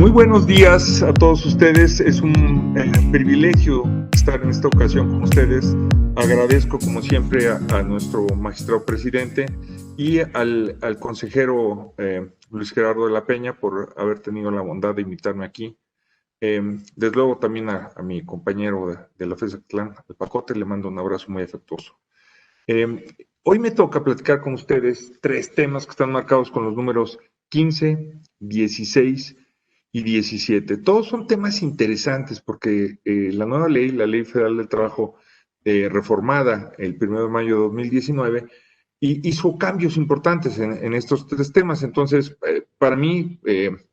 Muy buenos días a todos ustedes. Es un privilegio estar en esta ocasión con ustedes. Agradezco, como siempre, a nuestro magistrado presidente y al consejero Luis Gerardo de la Peña por haber tenido la bondad de invitarme aquí. Desde luego también a mi compañero de la FES Clan, el Pacote, le mando un abrazo muy afectuoso. Hoy me toca platicar con ustedes tres temas que están marcados con los números 15, 16 y 17. Todos son temas interesantes porque la nueva ley, la Ley Federal del Trabajo, reformada el 1 de mayo de 2019, hizo cambios importantes en estos tres temas. Entonces, para mí,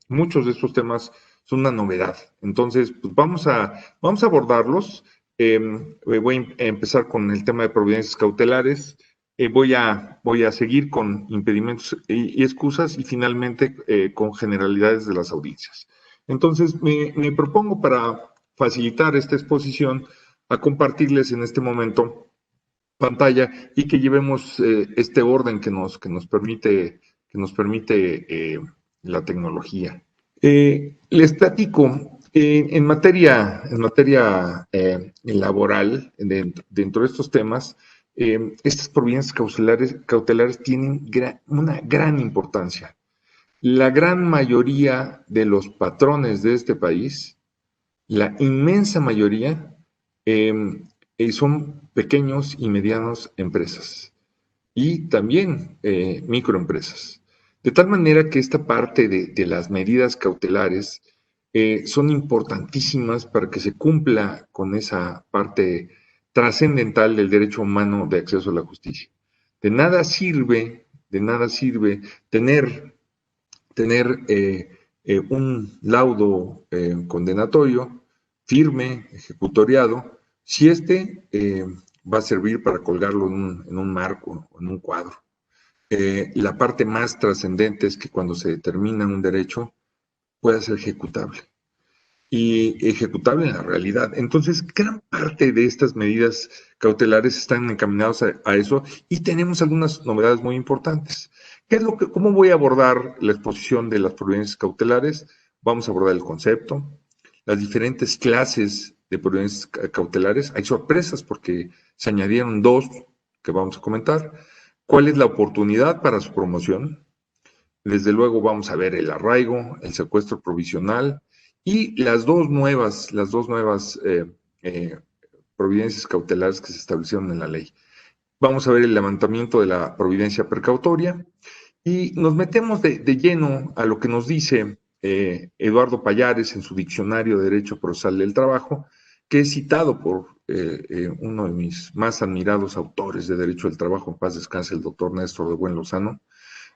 muchos de estos temas son una novedad. Entonces, pues vamos a abordarlos. Voy a empezar con el tema de providencias cautelares. Voy a seguir con impedimentos y excusas y finalmente con generalidades de las audiencias. Entonces, me propongo para facilitar esta exposición a compartirles en este momento pantalla y que llevemos este orden que nos permite la tecnología. Les platico, en materia laboral, dentro de estos temas, estas providencias cautelares tienen una gran importancia. La gran mayoría de los patrones de este país, la inmensa mayoría, son pequeños y medianos empresas y también microempresas. De tal manera que esta parte de las medidas cautelares son importantísimas para que se cumpla con esa parte trascendental del derecho humano de acceso a la justicia. De nada sirve tener un laudo condenatorio, firme, ejecutoriado, si va a servir para colgarlo en un marco o en un cuadro. La parte más trascendente es que cuando se determina un derecho pueda ser ejecutable y ejecutable en la realidad. Entonces, gran parte de estas medidas cautelares están encaminadas a eso y tenemos algunas novedades muy importantes. ¿Cómo voy a abordar la exposición de las providencias cautelares? Vamos a abordar el concepto, las diferentes clases de providencias cautelares. Hay sorpresas porque se añadieron dos que vamos a comentar. ¿Cuál es la oportunidad para su promoción? Desde luego vamos a ver el arraigo, el secuestro provisional y las dos nuevas providencias cautelares que se establecieron en la ley. Vamos a ver el levantamiento de la providencia precautoria y nos metemos de lleno a lo que nos dice Eduardo Pallares en su Diccionario de Derecho Procesal del Trabajo, que es citado por uno de mis más admirados autores de Derecho del Trabajo, en paz descanse, el doctor Néstor de Buen Lozano.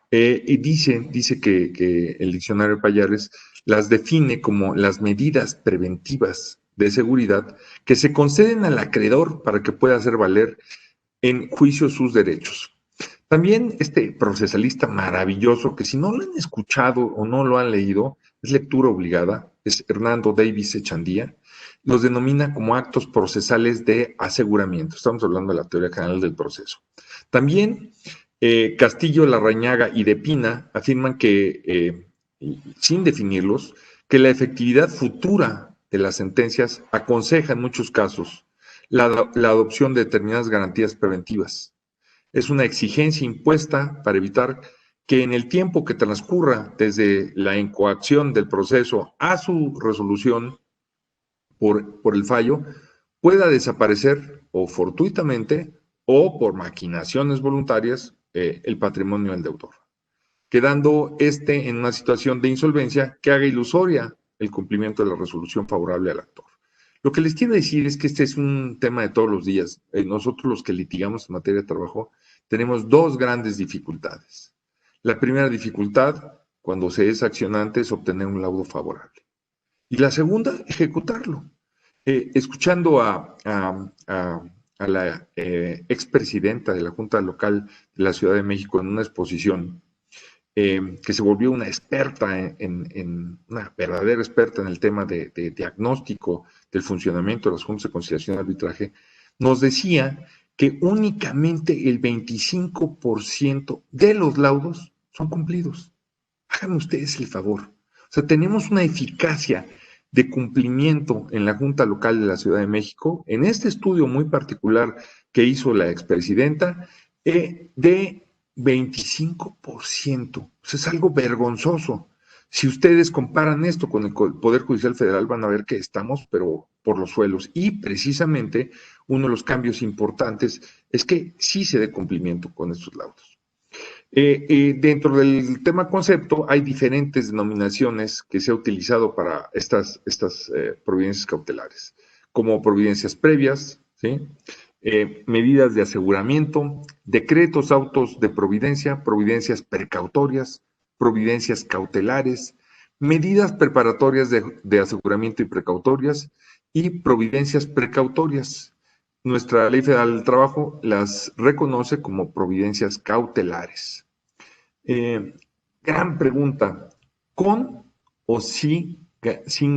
Y dice que el diccionario de Pallares las define como las medidas preventivas de seguridad que se conceden al acreedor para que pueda hacer valer en juicio sus derechos. También este procesalista maravilloso, que si no lo han escuchado o no lo han leído, es lectura obligada, es Hernando Davis Echandía, los denomina como actos procesales de aseguramiento. Estamos hablando de la teoría general del proceso. También Castillo, Larrañaga y De Pina afirman que, sin definirlos, que la efectividad futura de las sentencias aconseja en muchos casos la adopción de determinadas garantías preventivas. Es una exigencia impuesta para evitar que en el tiempo que transcurra desde la incoacción del proceso a su resolución por el fallo pueda desaparecer o fortuitamente o por maquinaciones voluntarias el patrimonio del deudor, quedando en una situación de insolvencia que haga ilusoria el cumplimiento de la resolución favorable al actor. Lo que les quiero decir es que este es un tema de todos los días. Nosotros los que litigamos en materia de trabajo tenemos dos grandes dificultades. La primera dificultad, cuando se es accionante, es obtener un laudo favorable. Y la segunda, ejecutarlo. Escuchando a la expresidenta de la Junta Local de la Ciudad de México en una exposición, que se volvió una experta una verdadera experta en el tema de diagnóstico del funcionamiento de las juntas de conciliación y arbitraje, nos decía que únicamente el 25% de los laudos son cumplidos. Háganme ustedes el favor. O sea, tenemos una eficacia de cumplimiento en la Junta Local de la Ciudad de México, en este estudio muy particular que hizo la expresidenta, de 25%. O sea, es algo vergonzoso. Si ustedes comparan esto con el Poder Judicial Federal, van a ver que estamos, pero por los suelos. Y precisamente uno de los cambios importantes es que sí se dé cumplimiento con estos laudos. Dentro del tema concepto hay diferentes denominaciones que se ha utilizado para estas providencias cautelares, como providencias previas, ¿sí? Medidas de aseguramiento, decretos, autos de providencia, providencias precautorias, providencias cautelares, medidas preparatorias de aseguramiento y precautorias y providencias precautorias. Nuestra Ley Federal del Trabajo las reconoce como providencias cautelares. Gran pregunta, ¿con o sin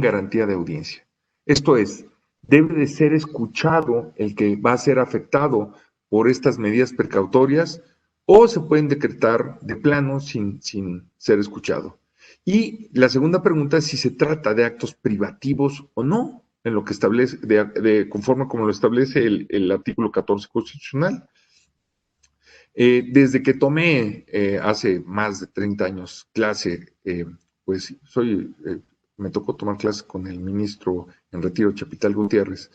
garantía de audiencia? Esto es, ¿debe de ser escuchado el que va a ser afectado por estas medidas precautorias o se pueden decretar de plano sin ser escuchado? Y la segunda pregunta es si se trata de actos privativos o no, en lo que establece, conforme como lo establece el artículo 14 constitucional. Desde que tomé hace más de 30 años clase, pues me tocó tomar clase con el ministro en retiro, Chapital Gutiérrez,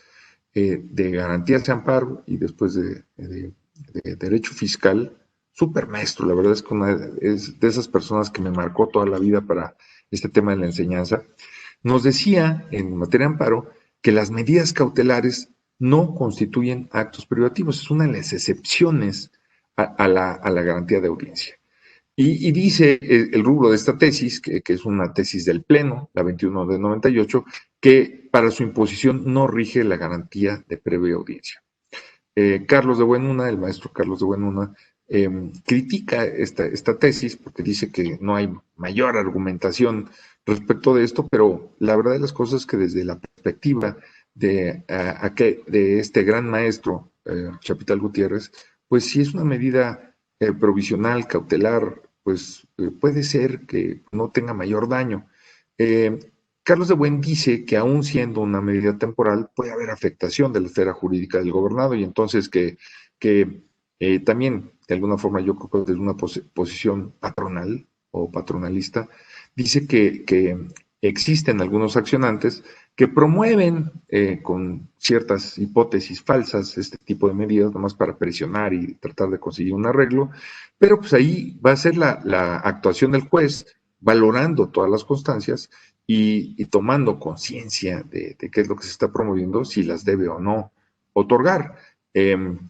de garantías de amparo y después de derecho fiscal, súper maestro, la verdad es que es de esas personas que me marcó toda la vida para este tema de la enseñanza. Nos decía en materia de amparo que las medidas cautelares no constituyen actos privativos, es una de las excepciones a la garantía de audiencia. Y dice el rubro de esta tesis, que es una tesis del Pleno, la 21 de 98, que para su imposición no rige la garantía de previa audiencia. Carlos de Buenuna, el maestro Carlos de Buenuna, critica esta tesis porque dice que no hay mayor argumentación respecto de esto, pero la verdad de las cosas es que desde la perspectiva de este gran maestro, Chapital Gutiérrez, pues si es una medida provisional, cautelar, pues puede ser que no tenga mayor daño. Carlos de Buen dice que aún siendo una medida temporal puede haber afectación de la esfera jurídica del gobernado y entonces que también de alguna forma yo creo que desde una posición patronal o patronalista dice que existen algunos accionantes que promueven con ciertas hipótesis falsas este tipo de medidas, nomás para presionar y tratar de conseguir un arreglo, pero pues ahí va a ser la actuación del juez valorando todas las constancias y tomando conciencia de qué es lo que se está promoviendo, si las debe o no otorgar. En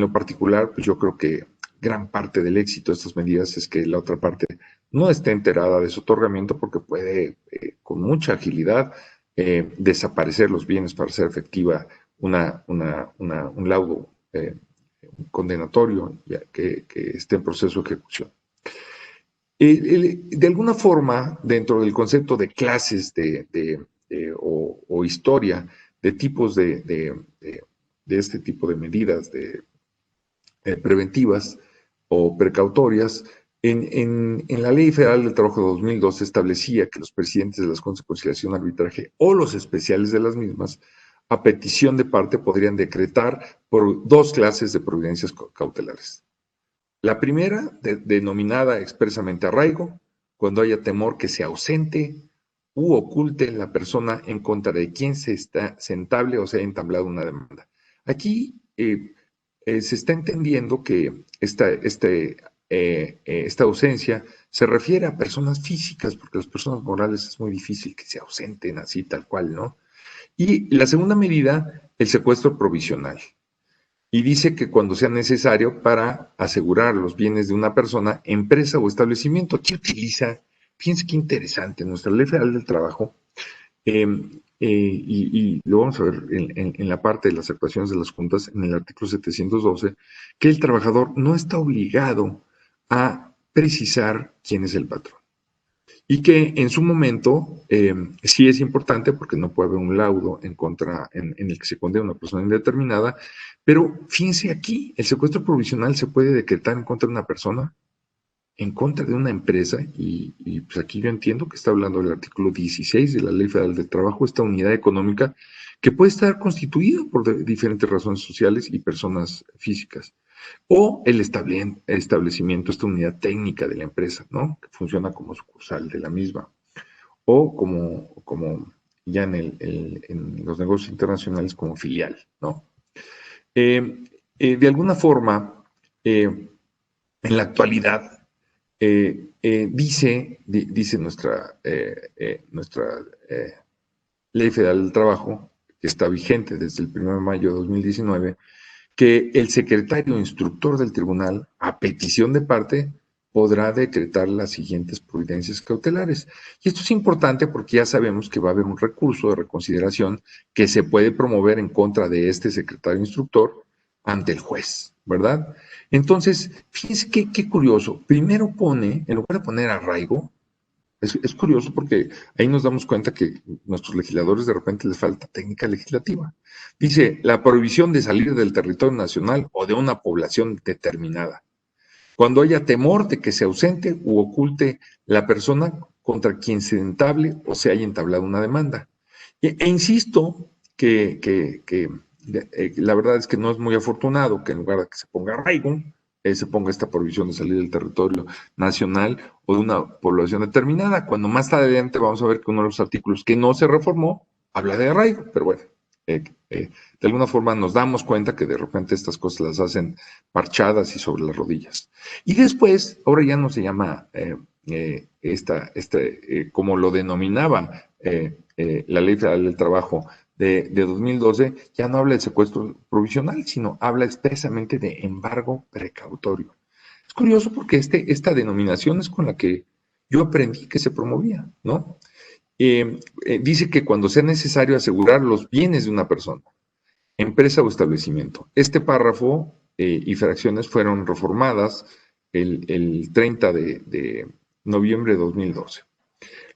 lo particular, pues yo creo que gran parte del éxito de estas medidas es que la otra parte no esté enterada de su otorgamiento porque puede con mucha agilidad desaparecer los bienes para hacer efectiva un laudo condenatorio que esté en proceso de ejecución. De alguna forma, dentro del concepto de clases o historia de tipos de este tipo de medidas preventivas o precautorias, en la Ley Federal del Trabajo de 2002 se establecía que los presidentes de las Cortes de Conciliación y Arbitraje o los especiales de las mismas, a petición de parte, podrían decretar por dos clases de providencias cautelares. La primera, denominada expresamente arraigo, cuando haya temor que se ausente u oculte la persona en contra de quien se entable o se haya entablado una demanda. Aquí se está entendiendo que esta ausencia se refiere a personas físicas, porque las personas morales es muy difícil que se ausenten así tal cual, ¿no? Y la segunda medida, el secuestro provisional. Y dice que cuando sea necesario para asegurar los bienes de una persona, empresa o establecimiento. Aquí utiliza, fíjense qué interesante, nuestra Ley Federal del Trabajo, y lo vamos a ver en la parte de las actuaciones de las juntas, en el artículo 712, que el trabajador no está obligado a precisar quién es el patrón. Y que en su momento sí es importante porque no puede haber un laudo en el que se condena a una persona indeterminada, pero fíjense aquí, el secuestro provisional se puede decretar en contra de una persona en contra de una empresa, y pues aquí yo entiendo que está hablando del artículo 16 de la Ley Federal del Trabajo, esta unidad económica que puede estar constituida por diferentes razones sociales y personas físicas, o el establecimiento, esta unidad técnica de la empresa, ¿no? Que funciona como sucursal de la misma, o como ya en los negocios internacionales como filial, ¿no? De alguna forma, en la actualidad, dice nuestra Ley Federal del Trabajo, que está vigente desde el 1 de mayo de 2019, que el secretario instructor del tribunal, a petición de parte, podrá decretar las siguientes providencias cautelares. Y esto es importante porque ya sabemos que va a haber un recurso de reconsideración que se puede promover en contra de este secretario instructor ante el juez, ¿verdad? Entonces, fíjense qué curioso. Primero pone, en lugar de poner arraigo, es curioso porque ahí nos damos cuenta que nuestros legisladores de repente les falta técnica legislativa. Dice, la prohibición de salir del territorio nacional o de una población determinada, cuando haya temor de que se ausente u oculte la persona contra quien se entable o se haya entablado una demanda. Insisto que la verdad es que no es muy afortunado que en lugar de que se ponga arraigo, se ponga esta prohibición de salir del territorio nacional o de una población determinada, cuando más adelante vamos a ver que uno de los artículos que no se reformó habla de arraigo, pero bueno, de alguna forma nos damos cuenta que de repente estas cosas las hacen parchadas y sobre las rodillas. Y después, ahora ya no se llama como lo denominaba la Ley Federal del Trabajo de 2012, ya no habla de secuestro provisional, sino habla expresamente de embargo precautorio. Es curioso porque esta denominación es con la que yo aprendí que se promovía, ¿no? Dice que cuando sea necesario asegurar los bienes de una persona, empresa o establecimiento. Este párrafo y fracciones fueron reformadas el 30 de noviembre de 2012.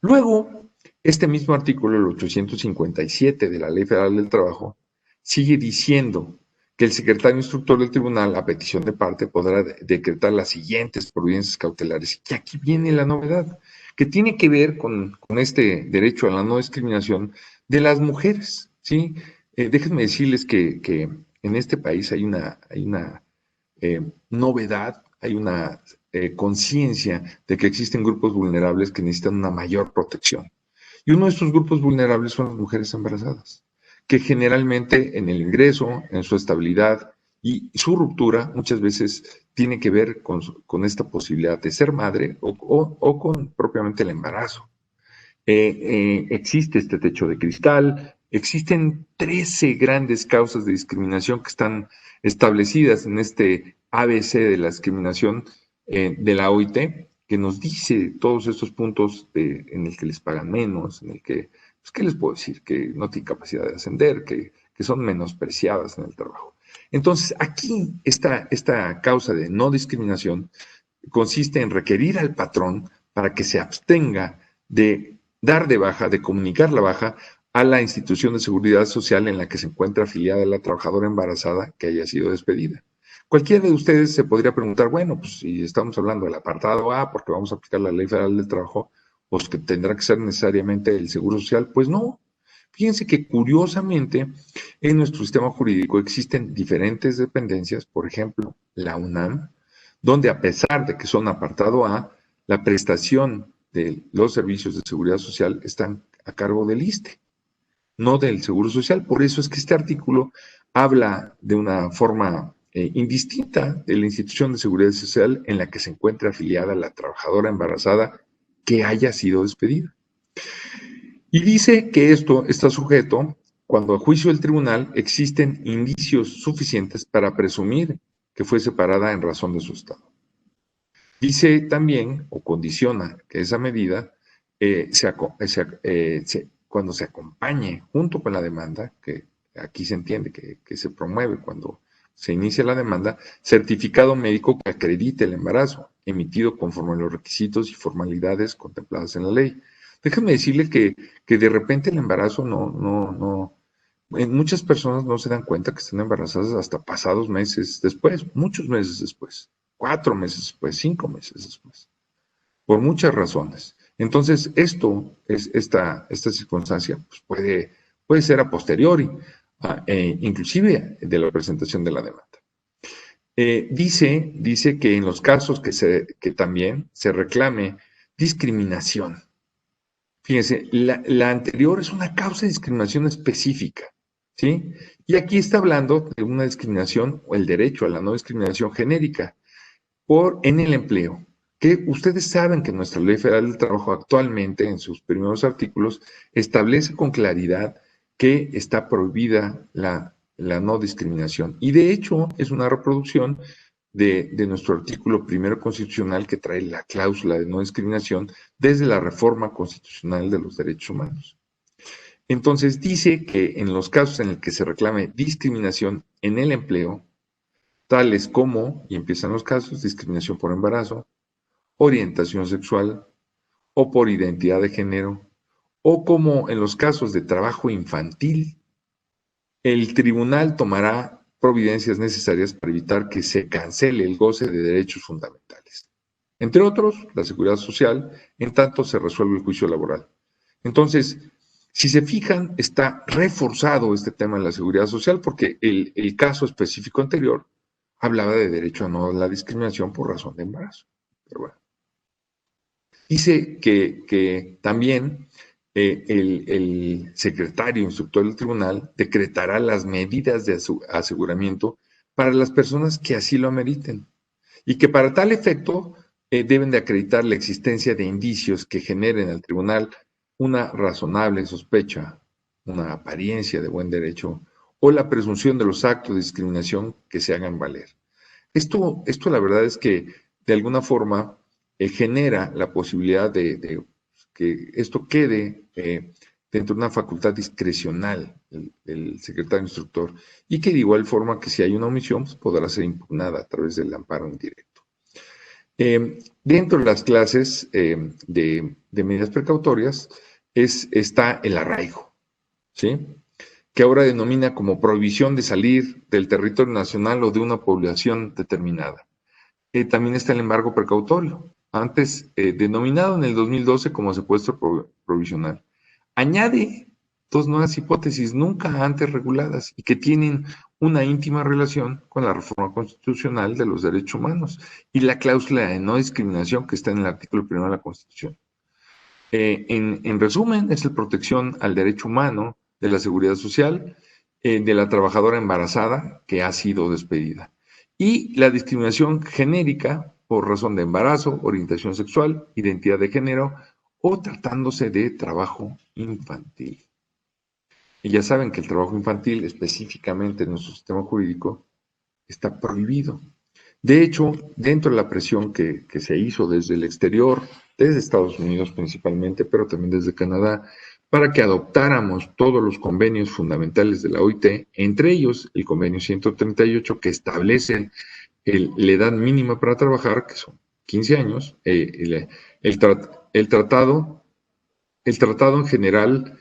Luego, este mismo artículo, el 857 de la Ley Federal del Trabajo, sigue diciendo que el secretario instructor del tribunal, a petición de parte, podrá decretar las siguientes providencias cautelares. Y aquí viene la novedad, que tiene que ver con este derecho a la no discriminación de las mujeres, ¿sí? Déjenme decirles que en este país hay una novedad, hay una conciencia de que existen grupos vulnerables que necesitan una mayor protección. Y uno de estos grupos vulnerables son las mujeres embarazadas, que generalmente en el ingreso, en su estabilidad y su ruptura muchas veces tiene que ver con esta posibilidad de ser madre o con propiamente el embarazo. Existe este techo de cristal, existen 13 grandes causas de discriminación que están establecidas en este ABC de la discriminación de la OIT, que nos dice todos estos puntos en el que les pagan menos, en el que, pues, ¿qué les puedo decir? Que no tienen capacidad de ascender, que son menospreciadas en el trabajo. Entonces, aquí esta causa de no discriminación consiste en requerir al patrón para que se abstenga de dar de baja, de comunicar la baja a la institución de seguridad social en la que se encuentra afiliada la trabajadora embarazada que haya sido despedida. Cualquiera de ustedes se podría preguntar, bueno, pues si estamos hablando del apartado A, porque vamos a aplicar la Ley Federal del Trabajo, pues que tendrá que ser necesariamente el Seguro Social. Pues no. Fíjense que curiosamente en nuestro sistema jurídico existen diferentes dependencias, por ejemplo, la UNAM, donde a pesar de que son apartado A, la prestación de los servicios de seguridad social están a cargo del ISSSTE, no del Seguro Social. Por eso es que este artículo habla de una forma indistinta de la institución de seguridad social en la que se encuentra afiliada la trabajadora embarazada que haya sido despedida. Y dice que esto está sujeto cuando a juicio del tribunal existen indicios suficientes para presumir que fue separada en razón de su estado. Dice también, o condiciona, que esa medida, cuando se acompañe junto con la demanda, que aquí se entiende que se promueve cuando se inicia la demanda, certificado médico que acredite el embarazo, emitido conforme a los requisitos y formalidades contempladas en la ley. Déjame decirle que de repente el embarazo en muchas personas no se dan cuenta que están embarazadas hasta pasados meses después, muchos meses después. 4 meses después, 5 meses después, por muchas razones. Entonces, esta circunstancia pues puede ser a posteriori, inclusive de la presentación de la demanda. Dice que en los casos que también se reclame discriminación. Fíjense, la anterior es una causa de discriminación específica, ¿sí? Y aquí está hablando de una discriminación o el derecho a la no discriminación genérica en el empleo, que ustedes saben que nuestra Ley Federal del Trabajo actualmente, en sus primeros artículos, establece con claridad que está prohibida la no discriminación. Y de hecho es una reproducción de nuestro artículo primero constitucional que trae la cláusula de no discriminación desde la reforma constitucional de los derechos humanos. Entonces dice que en los casos en los que se reclame discriminación en el empleo, tales como, y empiezan los casos, discriminación por embarazo, orientación sexual o por identidad de género, o como en los casos de trabajo infantil, el tribunal tomará providencias necesarias para evitar que se cancele el goce de derechos fundamentales. Entre otros, la seguridad social, en tanto se resuelve el juicio laboral. Entonces, si se fijan, está reforzado este tema de la seguridad social porque el caso específico anterior hablaba de derecho a no la discriminación por razón de embarazo. Pero bueno. Dice que también el secretario instructor del tribunal decretará las medidas de aseguramiento para las personas que así lo ameriten y que para tal efecto deben de acreditar la existencia de indicios que generen al tribunal una razonable sospecha, una apariencia de buen derecho o la presunción de los actos de discriminación que se hagan valer. Esto la verdad es que de alguna forma genera la posibilidad de que esto quede dentro de una facultad discrecional del secretario instructor y que de igual forma que si hay una omisión pues podrá ser impugnada a través del amparo indirecto. Dentro de las clases de medidas precautorias está el arraigo, ¿sí? Que ahora denomina como prohibición de salir del territorio nacional o de una población determinada. También está el embargo precautorio, antes denominado en el 2012 como secuestro provisional. Añade dos nuevas hipótesis nunca antes reguladas y que tienen una íntima relación con la reforma constitucional de los derechos humanos y la cláusula de no discriminación que está en el artículo 1 de la Constitución. En resumen, es la protección al derecho humano, de la seguridad social, de la trabajadora embarazada que ha sido despedida. Y la discriminación genérica por razón de embarazo, orientación sexual, identidad de género o tratándose de trabajo infantil. Y ya saben que el trabajo infantil, específicamente en nuestro sistema jurídico, está prohibido. De hecho, dentro de la presión que se hizo desde el exterior, desde Estados Unidos principalmente, pero también desde Canadá, para que adoptáramos todos los convenios fundamentales de la OIT, entre ellos el convenio 138 que establece la edad mínima para trabajar, que son 15 años, el tratado en general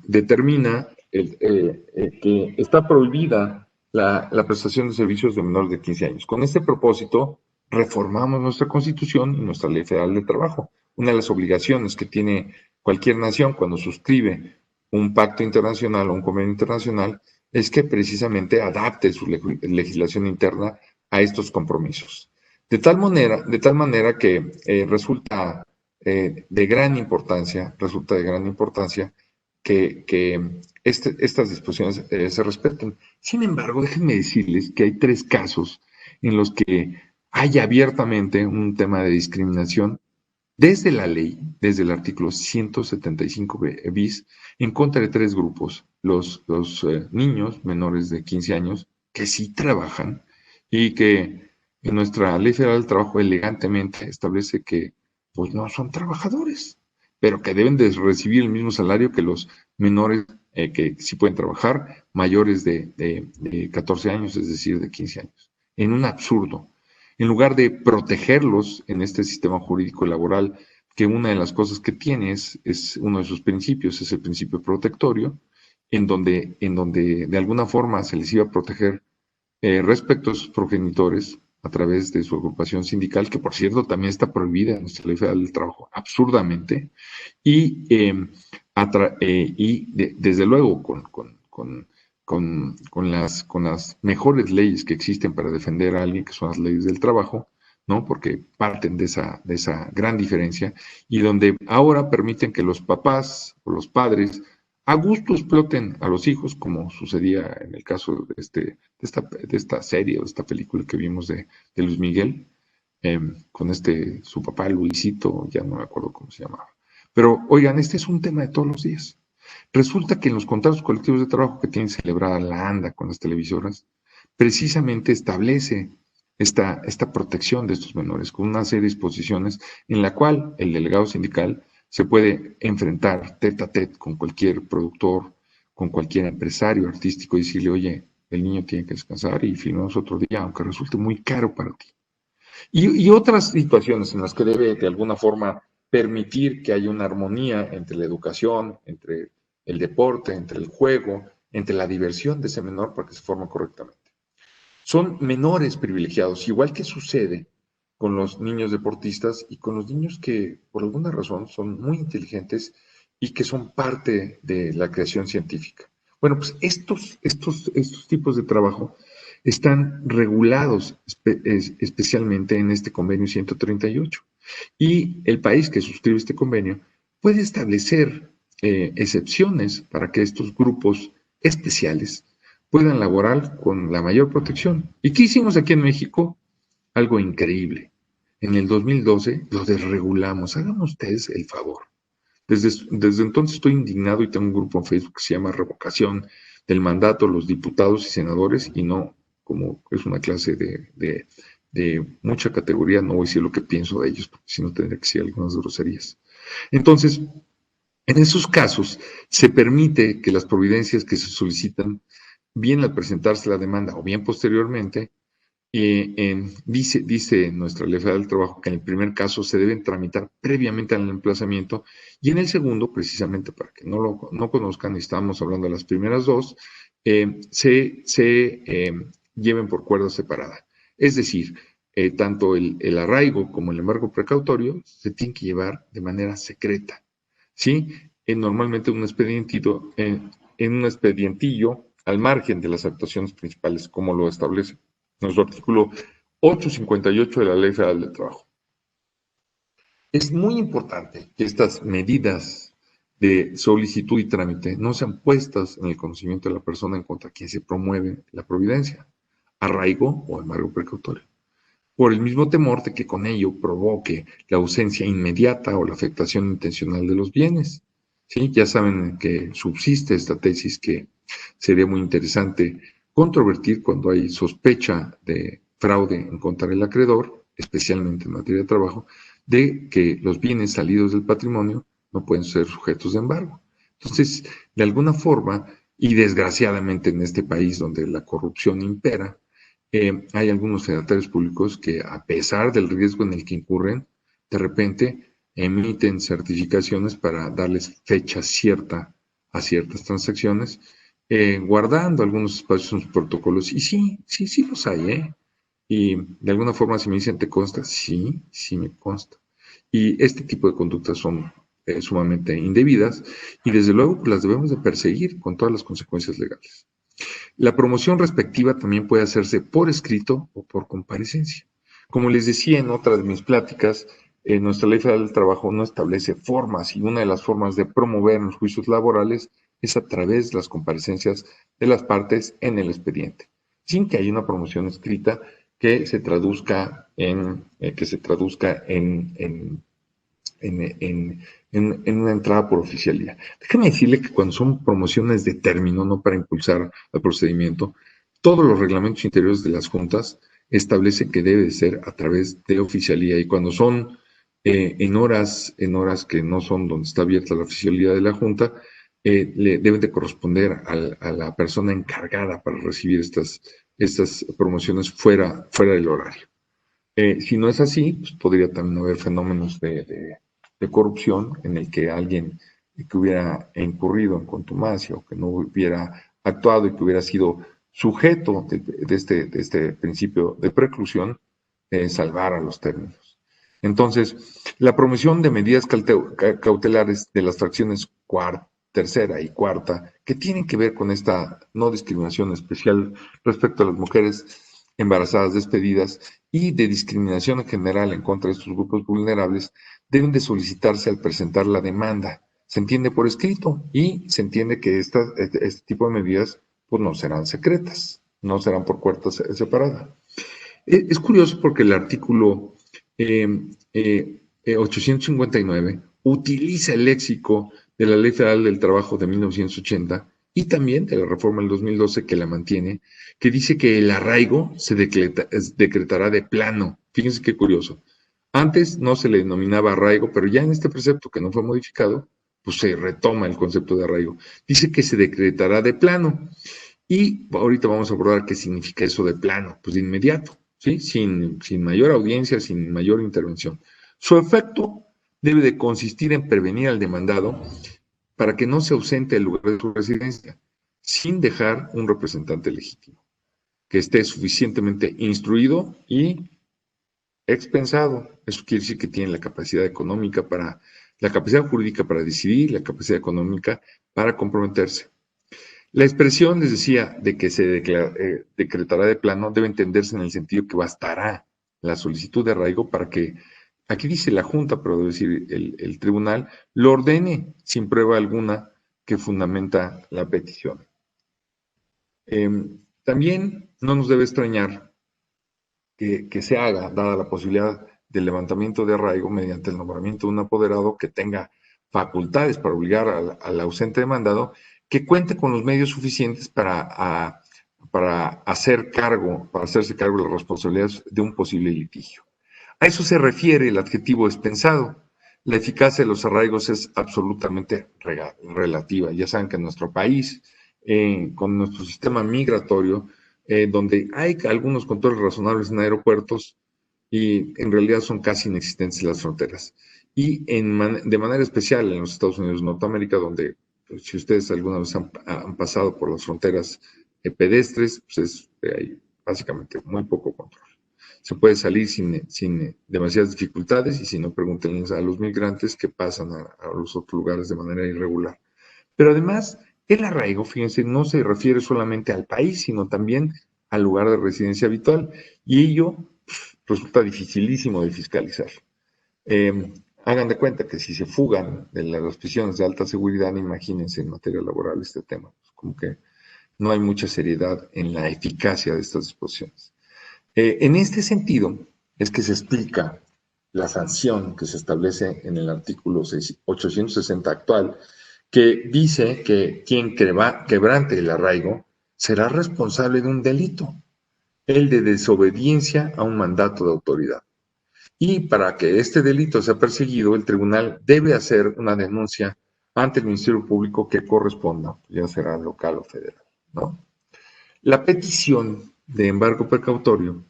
determina que está prohibida la prestación de servicios de menores de 15 años. Con este propósito, reformamos nuestra Constitución y nuestra Ley Federal del Trabajo. Una de las obligaciones que tiene cualquier nación cuando suscribe un pacto internacional o un convenio internacional es que precisamente adapte su legislación interna a estos compromisos. De tal manera que resulta de gran importancia que estas disposiciones se respeten. Sin embargo, déjenme decirles que hay 3 casos en los que hay abiertamente un tema de discriminación desde la ley, desde el artículo 175 bis, en contra de 3 grupos. Los niños menores de 15 años que sí trabajan y que en nuestra Ley Federal del Trabajo elegantemente establece que pues no son trabajadores, pero que deben de recibir el mismo salario que los menores que sí pueden trabajar, mayores de 14 años, es decir, de 15 años. En un absurdo. En lugar de protegerlos en este sistema jurídico laboral, que una de las cosas que tiene es uno de sus principios, es el principio protectorio, en donde de alguna forma se les iba a proteger respecto a sus progenitores a través de su agrupación sindical, que por cierto también está prohibida en nuestra ley federal del trabajo, absurdamente, y, desde luego con las mejores leyes que existen para defender a alguien, que son las leyes del trabajo, ¿no? Porque parten de esa gran diferencia, y donde ahora permiten que los papás o los padres a gusto exploten a los hijos, como sucedía en el caso de esta serie o de esta película que vimos de Luis Miguel, con su papá Luisito, ya no me acuerdo cómo se llamaba. Pero oigan, este es un tema de todos los días. Resulta que en los contratos colectivos de trabajo que tienen celebrada la ANDA con las televisoras, precisamente establece esta protección de estos menores con una serie de disposiciones en la cual el delegado sindical se puede enfrentar tete a tete con cualquier productor, con cualquier empresario artístico y decirle, oye, el niño tiene que descansar y filmamos otro día, aunque resulte muy caro para ti. Y otras situaciones en las que debe de alguna forma permitir que haya una armonía entre la educación, entre el deporte, entre el juego, entre la diversión de ese menor para que se forme correctamente. Son menores privilegiados, igual que sucede con los niños deportistas y con los niños que por alguna razón son muy inteligentes y que son parte de la creación científica. Bueno, pues estos tipos de trabajo están regulados especialmente en este convenio 138. Y el país que suscribe este convenio puede establecer excepciones para que estos grupos especiales puedan laborar con la mayor protección. ¿Y qué hicimos aquí en México? Algo increíble. En el 2012 lo desregulamos. Hagan ustedes el favor. Desde entonces estoy indignado y tengo un grupo en Facebook que se llama Revocación del Mandato, los diputados y senadores, y no, como es una clase de mucha categoría, no voy a decir lo que pienso de ellos, porque si no tendría que decir algunas groserías. Entonces, en esos casos, se permite que las providencias que se solicitan, bien al presentarse la demanda o bien posteriormente, dice nuestra ley federal del trabajo que en el primer caso se deben tramitar previamente al emplazamiento y en el segundo, precisamente para que no conozcan, y estamos hablando de las primeras dos, se lleven por cuerda separada. Es decir, tanto el arraigo como el embargo precautorio se tienen que llevar de manera secreta, ¿sí? Normalmente en un expedientillo al margen de las actuaciones principales, como lo establece nuestro artículo 858 de la Ley Federal del Trabajo. Es muy importante que estas medidas de solicitud y trámite no sean puestas en el conocimiento de la persona en contra quien se promueve la providencia, arraigo o embargo precautorio, por el mismo temor de que con ello provoque la ausencia inmediata o la afectación intencional de los bienes. ¿Sí? Ya saben que subsiste esta tesis que sería muy interesante controvertir cuando hay sospecha de fraude en contra del acreedor, especialmente en materia de trabajo, de que los bienes salidos del patrimonio no pueden ser sujetos de embargo. Entonces, de alguna forma, y desgraciadamente en este país donde la corrupción impera, hay algunos fedatarios públicos que, a pesar del riesgo en el que incurren, de repente emiten certificaciones para darles fecha cierta a ciertas transacciones, guardando algunos espacios en sus protocolos. Y sí los hay, ¿eh? Y de alguna forma, si me dicen, ¿te consta? Sí me consta. Y este tipo de conductas son sumamente indebidas y desde luego pues, las debemos de perseguir con todas las consecuencias legales. La promoción respectiva también puede hacerse por escrito o por comparecencia. Como les decía en otra de mis pláticas, nuestra Ley Federal del Trabajo no establece formas y una de las formas de promover los juicios laborales es a través de las comparecencias de las partes en el expediente, sin que haya una promoción escrita que se traduzca en una entrada por oficialía. Déjame decirle que cuando son promociones de término, no para impulsar el procedimiento, todos los reglamentos interiores de las juntas establecen que debe ser a través de oficialía y cuando son en horas que no son donde está abierta la oficialía de la junta, le deben de corresponder a la persona encargada para recibir estas promociones fuera del horario. Si no es así, pues podría también haber fenómenos de corrupción en el que alguien que hubiera incurrido en contumacia o que no hubiera actuado y que hubiera sido sujeto de este principio de preclusión, salvar a los términos. Entonces, la promoción de medidas cautelares de las fracciones tercera y cuarta, que tienen que ver con esta no discriminación especial respecto a las mujeres embarazadas despedidas y de discriminación en general en contra de estos grupos vulnerables, deben de solicitarse al presentar la demanda. Se entiende por escrito y se entiende que este tipo de medidas pues no serán secretas, no serán por puertas separadas. Es curioso porque el artículo 859 utiliza el léxico de la Ley Federal del Trabajo de 1980 y también de la reforma del 2012 que la mantiene, que dice que el arraigo se decretará de plano. Fíjense qué curioso. Antes no se le denominaba arraigo, pero ya en este precepto que no fue modificado, pues se retoma el concepto de arraigo. Dice que se decretará de plano. Y ahorita vamos a abordar qué significa eso de plano, pues de inmediato, ¿sí? Sin mayor audiencia, sin mayor intervención. Su efecto debe de consistir en prevenir al demandado para que no se ausente del lugar de su residencia, sin dejar un representante legítimo, que esté suficientemente instruido y expensado. Eso quiere decir que tiene la capacidad económica la capacidad jurídica para decidir, la capacidad económica para comprometerse. La expresión, les decía, de que se decretará de plano debe entenderse en el sentido que bastará la solicitud de arraigo para que, aquí dice la Junta, pero debe decir el tribunal, lo ordene sin prueba alguna que fundamenta la petición. También no nos debe extrañar que se haga, dada la posibilidad del levantamiento de arraigo mediante el nombramiento de un apoderado que tenga facultades para obligar al ausente demandado, que cuente con los medios suficientes para hacerse cargo de las responsabilidades de un posible litigio. A eso se refiere el adjetivo expensado. La eficacia de los arraigos es absolutamente relativa. Ya saben que en nuestro país, con nuestro sistema migratorio, donde hay algunos controles razonables en aeropuertos y en realidad son casi inexistentes las fronteras. Y de manera especial en los Estados Unidos de Norteamérica, donde pues, si ustedes alguna vez han pasado por las fronteras pedestres, pues hay básicamente muy poco control. Se puede salir sin demasiadas dificultades y si no, pregúntenles a los migrantes que pasan a los otros lugares de manera irregular. Pero además, el arraigo, fíjense, no se refiere solamente al país, sino también al lugar de residencia habitual. Y ello resulta dificilísimo de fiscalizar. Hagan de cuenta que si se fugan de las prisiones de alta seguridad, imagínense en materia laboral este tema. Como que no hay mucha seriedad en la eficacia de estas disposiciones. En este sentido, es que se explica la sanción que se establece en el artículo 860 actual, que dice que quien quebrante el arraigo será responsable de un delito, el de desobediencia a un mandato de autoridad. Y para que este delito sea perseguido, el tribunal debe hacer una denuncia ante el Ministerio Público que corresponda, ya será local o federal, ¿no? La petición de embargo precautorio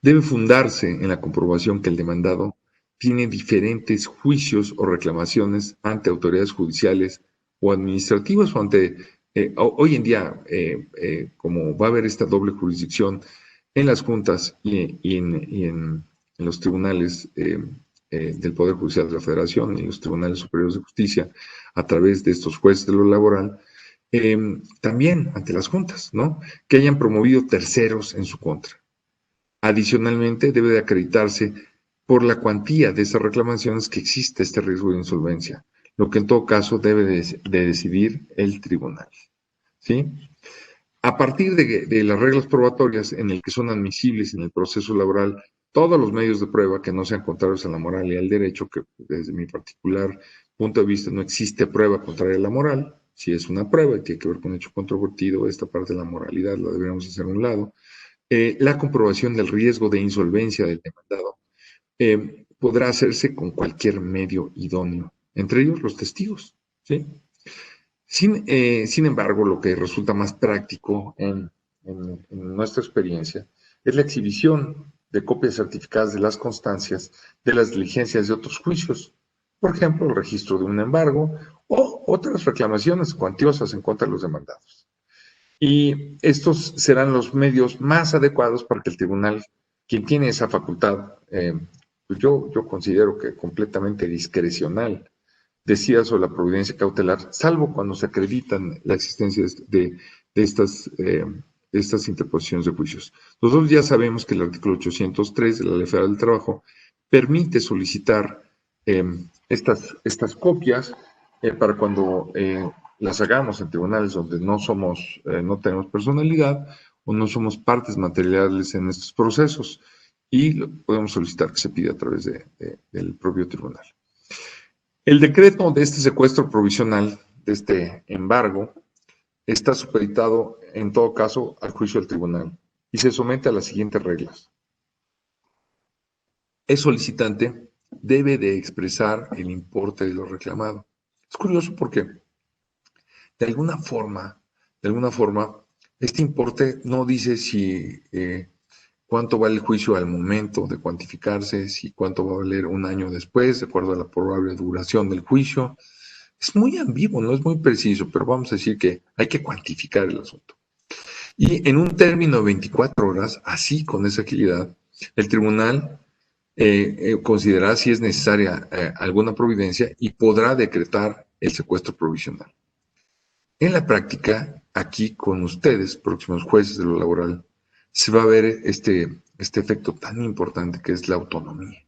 debe fundarse en la comprobación que el demandado tiene diferentes juicios o reclamaciones ante autoridades judiciales o administrativas o ante, hoy en día, como va a haber esta doble jurisdicción en las juntas y en los tribunales del Poder Judicial de la Federación y los tribunales superiores de justicia a través de estos jueces de lo laboral, también ante las juntas, ¿no? Que hayan promovido terceros en su contra. Adicionalmente, debe de acreditarse por la cuantía de esas reclamaciones que existe este riesgo de insolvencia, lo que en todo caso debe de decidir el tribunal, ¿sí? A partir de las reglas probatorias en el que son admisibles en el proceso laboral todos los medios de prueba que no sean contrarios a la moral y al derecho, que desde mi particular punto de vista no existe prueba contraria a la moral. Si es una prueba y tiene que ver con hecho controvertido, esta parte de la moralidad la deberíamos hacer a un lado. La comprobación del riesgo de insolvencia del demandado podrá hacerse con cualquier medio idóneo, entre ellos los testigos, ¿sí? Sin embargo, lo que resulta más práctico en nuestra experiencia es la exhibición de copias certificadas de las constancias de las diligencias de otros juicios, por ejemplo, el registro de un embargo o otras reclamaciones cuantiosas en contra de los demandados. Y estos serán los medios más adecuados para que el tribunal, quien tiene esa facultad, pues yo considero que completamente discrecional, decida sobre la providencia cautelar, salvo cuando se acreditan la existencia de estas interposiciones de juicios. Nosotros ya sabemos que el artículo 803 de la Ley Federal del Trabajo permite solicitar estas copias para cuando las hagamos en tribunales donde no tenemos personalidad o no somos partes materiales en estos procesos, y podemos solicitar que se pida a través del propio tribunal. El decreto de este secuestro provisional, de este embargo, está supeditado en todo caso al juicio del tribunal y se somete a las siguientes reglas. El solicitante debe de expresar el importe de lo reclamado. Es curioso porque de alguna forma, este importe no dice si cuánto vale el juicio al momento de cuantificarse, si cuánto va a valer un año después, de acuerdo a la probable duración del juicio. Es muy ambiguo, no es muy preciso, pero vamos a decir que hay que cuantificar el asunto. Y en un término de 24 horas, así con esa agilidad, el tribunal considerará si es necesaria alguna providencia y podrá decretar el secuestro provisional. En la práctica, aquí con ustedes, próximos jueces de lo laboral, se va a ver este efecto tan importante que es la autonomía.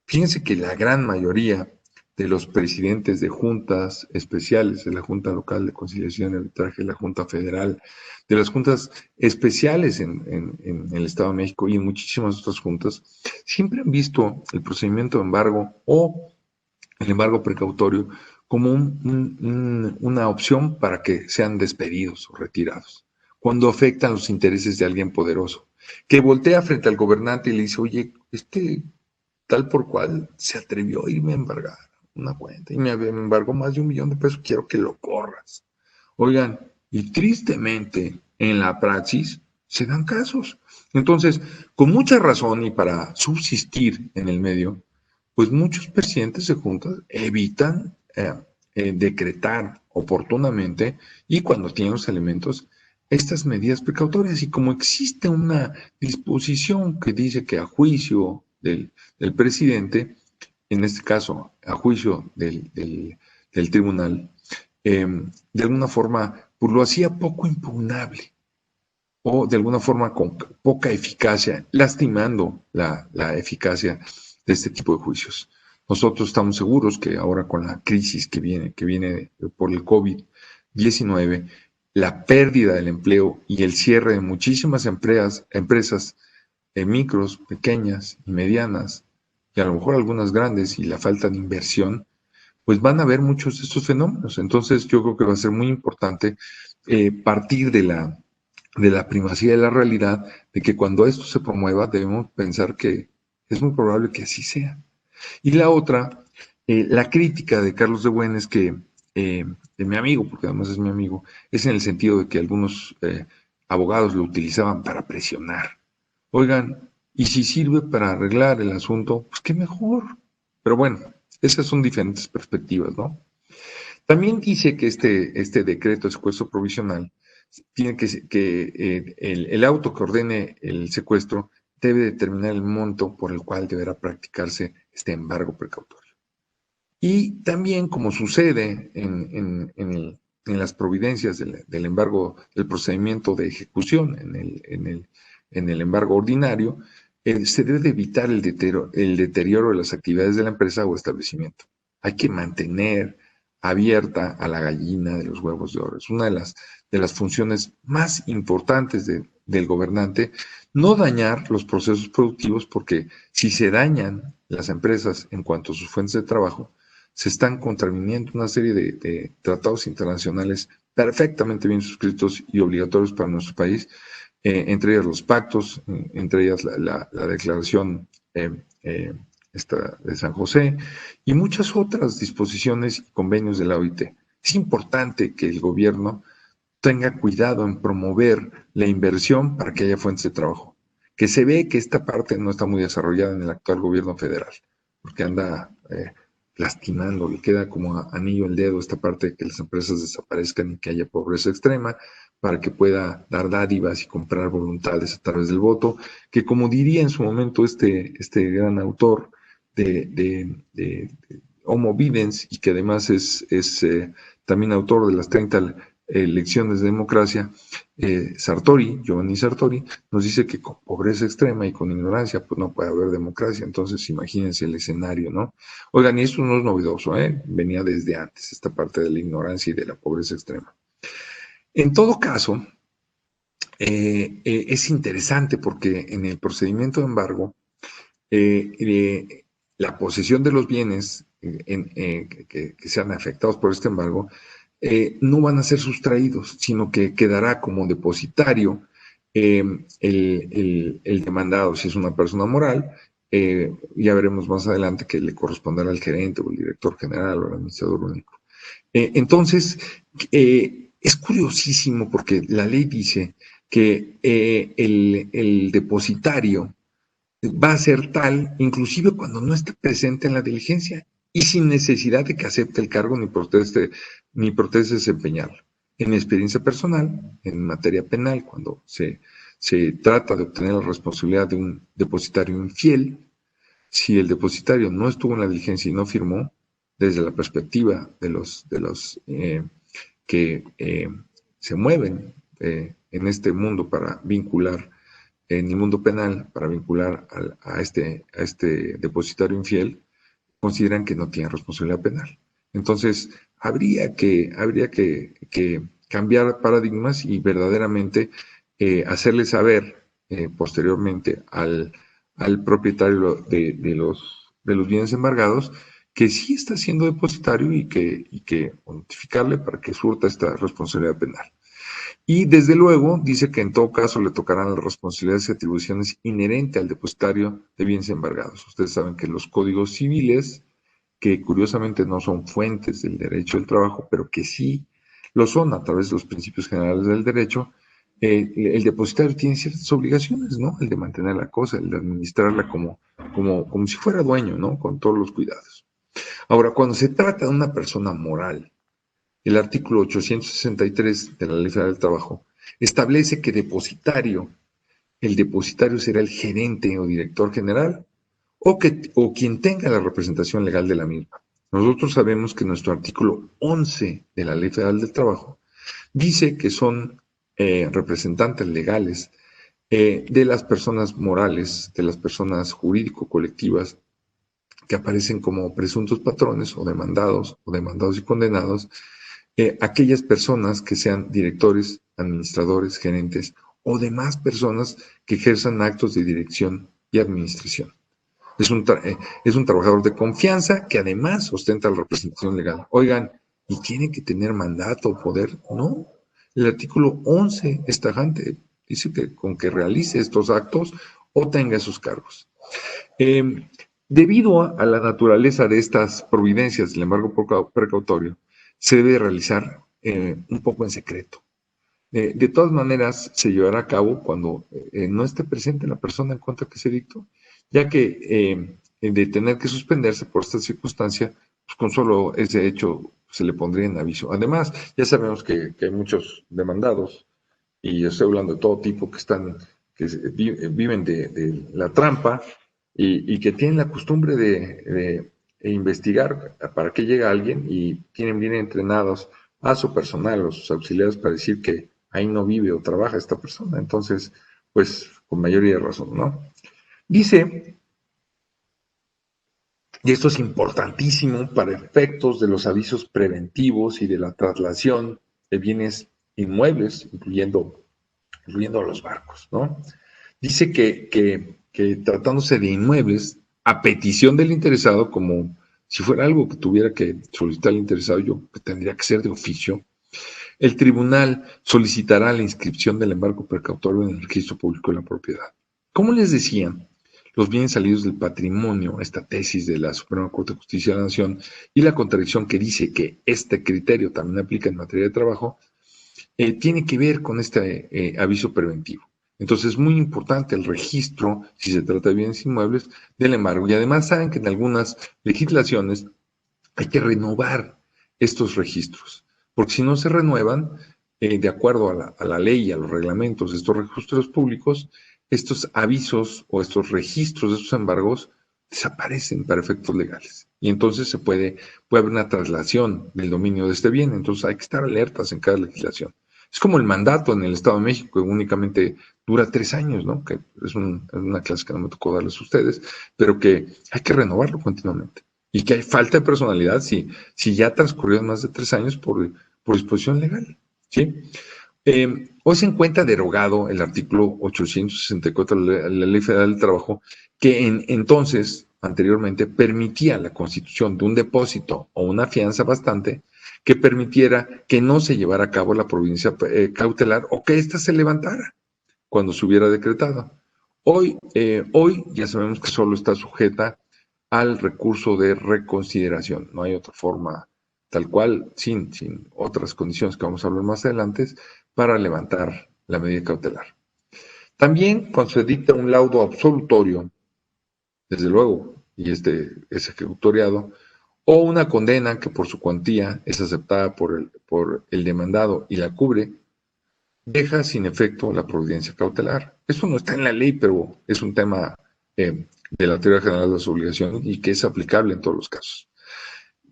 Fíjense que la gran mayoría de los presidentes de juntas especiales, de la Junta Local de Conciliación y Arbitraje, de la Junta Federal, de las juntas especiales en el Estado de México y en muchísimas otras juntas, siempre han visto el procedimiento de embargo o el embargo precautorio como una opción para que sean despedidos o retirados, cuando afectan los intereses de alguien poderoso, que voltea frente al gobernante y le dice, oye, tal por cual se atrevió a irme a embargar una cuenta y me embargó más de $1,000,000, quiero que lo corras. Oigan, y tristemente en la praxis se dan casos. Entonces, con mucha razón y para subsistir en el medio, pues muchos presidentes de juntas evitan decretar oportunamente y cuando tienen los elementos estas medidas precautorias. Y como existe una disposición que dice que a juicio del presidente, en este caso a juicio del tribunal, de alguna forma pues lo hacía poco impugnable o de alguna forma con poca eficacia, lastimando la eficacia de este tipo de juicios. Nosotros estamos seguros que ahora con la crisis que viene por el COVID-19, la pérdida del empleo y el cierre de muchísimas empresas micros, pequeñas y medianas, y a lo mejor algunas grandes, y la falta de inversión, pues van a haber muchos de estos fenómenos. Entonces yo creo que va a ser muy importante partir de la primacía de la realidad, de que cuando esto se promueva debemos pensar que es muy probable que así sea. Y la otra, la crítica de Carlos de Buen es que, de mi amigo, porque además es mi amigo, es en el sentido de que algunos abogados lo utilizaban para presionar. Oigan, y si sirve para arreglar el asunto, pues qué mejor. Pero bueno, esas son diferentes perspectivas, ¿no? También dice que este decreto de secuestro provisional tiene que el auto que ordene el secuestro debe determinar el monto por el cual deberá practicarse este embargo precautorio. Y también, como sucede en las providencias del embargo, del procedimiento de ejecución en el embargo ordinario, se debe de evitar el deterioro de las actividades de la empresa o establecimiento. Hay que mantener abierta a la gallina de los huevos de oro. Es una de las funciones más importantes del gobernante, no dañar los procesos productivos, porque si se dañan las empresas en cuanto a sus fuentes de trabajo, se están contraviniendo una serie de tratados internacionales perfectamente bien suscritos y obligatorios para nuestro país, entre ellas los pactos, entre ellas la declaración de San José y muchas otras disposiciones y convenios de la OIT. Es importante que el gobierno tenga cuidado en promover la inversión para que haya fuentes de trabajo, que se ve que esta parte no está muy desarrollada en el actual gobierno federal, porque anda lastimando, le queda como anillo al dedo esta parte de que las empresas desaparezcan y que haya pobreza extrema, para que pueda dar dádivas y comprar voluntades a través del voto, que como diría en su momento este gran autor de Homo Videns, y que además es también autor de las 30 lecciones de democracia, Giovanni Sartori, nos dice que con pobreza extrema y con ignorancia, pues no puede haber democracia. Entonces, imagínense el escenario, ¿no? Oigan, y esto no es novedoso, venía desde antes, esta parte de la ignorancia y de la pobreza extrema. En todo caso, es interesante porque en el procedimiento de embargo, la posesión de los bienes que sean afectados por este embargo no van a ser sustraídos, sino que quedará como depositario el demandado, si es una persona moral. Ya veremos más adelante que le corresponderá al gerente o el director general o el administrador único. Entonces, es curiosísimo porque la ley dice que el depositario va a ser tal, inclusive cuando no esté presente en la diligencia y sin necesidad de que acepte el cargo ni proteste desempeñarlo. En mi experiencia personal, en materia penal, cuando se trata de obtener la responsabilidad de un depositario infiel, si el depositario no estuvo en la diligencia y no firmó, desde la perspectiva de los que se mueven en este mundo para vincular, en el mundo penal, para vincular a este depositario infiel, consideran que no tiene responsabilidad penal. Entonces, habría que cambiar paradigmas y verdaderamente hacerle saber posteriormente al propietario de los bienes embargados que sí está siendo depositario y que notificarle para que surta esta responsabilidad penal. Y desde luego dice que en todo caso le tocarán las responsabilidades y atribuciones inherentes al depositario de bienes embargados. Ustedes saben que los códigos civiles, que curiosamente no son fuentes del derecho del trabajo, pero que sí lo son a través de los principios generales del derecho, el depositario tiene ciertas obligaciones, ¿no? El de mantener la cosa, el de administrarla como si fuera dueño, ¿no? Con todos los cuidados. Ahora, cuando se trata de una persona moral, el artículo 863 de la Ley Federal del Trabajo establece que el depositario será el gerente o director general o quien tenga la representación legal de la misma. Nosotros sabemos que nuestro artículo 11 de la Ley Federal del Trabajo dice que son representantes legales de las personas morales, de las personas jurídico-colectivas que aparecen como presuntos patrones o demandados y condenados, aquellas personas que sean directores, administradores, gerentes o demás personas que ejerzan actos de dirección y administración. Es un trabajador de confianza que además ostenta la representación legal. Oigan, ¿y tiene que tener mandato o poder? No. El artículo 11 es tajante. Dice que con que realice estos actos o tenga esos cargos. Debido a la naturaleza de estas providencias del embargo precautorio, se debe realizar un poco en secreto. De todas maneras, se llevará a cabo cuando no esté presente la persona en contra que se dictó, ya que de tener que suspenderse por esta circunstancia, pues con solo ese hecho se le pondría en aviso. Además, ya sabemos que hay muchos demandados, y estoy hablando de todo tipo que viven de la trampa y que tienen la costumbre de investigar para qué llega alguien y tienen bien entrenados a su personal o sus auxiliares para decir que ahí no vive o trabaja esta persona. Entonces, pues con mayoría de razón, ¿no? Dice, y esto es importantísimo para efectos de los avisos preventivos y de la traslación de bienes inmuebles, incluyendo a los barcos, ¿no? Dice que tratándose de inmuebles, a petición del interesado, como si fuera algo que tuviera que solicitar el interesado, yo que tendría que ser de oficio, el tribunal solicitará la inscripción del embargo precautorio en el registro público de la propiedad. Como les decía, los bienes salidos del patrimonio, esta tesis de la Suprema Corte de Justicia de la Nación y la contradicción que dice que este criterio también aplica en materia de trabajo, tiene que ver con este aviso preventivo. Entonces es muy importante el registro, si se trata de bienes inmuebles, del embargo. Y además saben que en algunas legislaciones hay que renovar estos registros, porque si no se renuevan, de acuerdo a la ley y a los reglamentos de estos registros públicos, estos avisos o estos registros de estos embargos desaparecen para efectos legales. Y entonces puede haber una traslación del dominio de este bien. Entonces hay que estar alertas en cada legislación. Es como el mandato en el Estado de México, que únicamente dura 3 años, ¿no? Que es una clase que no me tocó darles a ustedes, pero que hay que renovarlo continuamente. Y que hay falta de personalidad si ya transcurrieron más de 3 años por disposición legal, ¿sí? Hoy se encuentra derogado el artículo 864 de la Ley Federal del Trabajo, que entonces, anteriormente, permitía la constitución de un depósito o una fianza bastante que permitiera que no se llevara a cabo la providencia cautelar o que ésta se levantara cuando se hubiera decretado. Hoy ya sabemos que solo está sujeta al recurso de reconsideración. No hay otra forma tal cual, sin otras condiciones que vamos a hablar más adelante, para levantar la medida cautelar. También cuando se dicta un laudo absolutorio, desde luego, y este es ejecutoriado, o una condena que por su cuantía es aceptada por el demandado y la cubre, deja sin efecto la providencia cautelar. Eso no está en la ley, pero es un tema de la teoría general de las obligaciones y que es aplicable en todos los casos.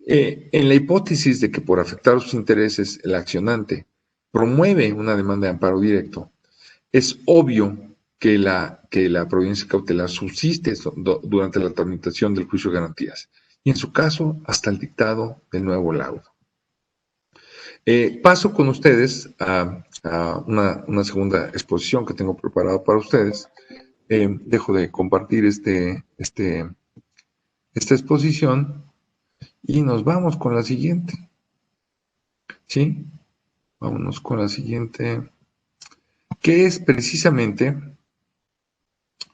En la hipótesis de que por afectar sus intereses el accionante promueve una demanda de amparo directo, es obvio que la providencia cautelar subsiste durante la tramitación del juicio de garantías y en su caso hasta el dictado del nuevo laudo. Paso con ustedes a una segunda exposición que tengo preparada para ustedes. Dejo de compartir esta exposición y nos vamos con la siguiente. ¿Sí? Vámonos con la siguiente, que es precisamente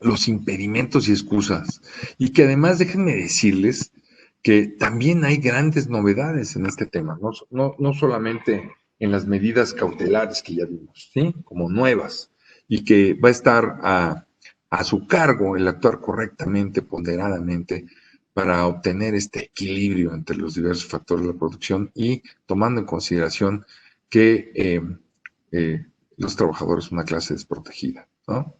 los impedimentos y excusas. Y que además déjenme decirles que también hay grandes novedades en este tema, no solamente en las medidas cautelares que ya vimos, ¿sí? Como nuevas, y que va a estar a su cargo el actuar correctamente, ponderadamente, para obtener este equilibrio entre los diversos factores de la producción y tomando en consideración que los trabajadores son una clase desprotegida, ¿no?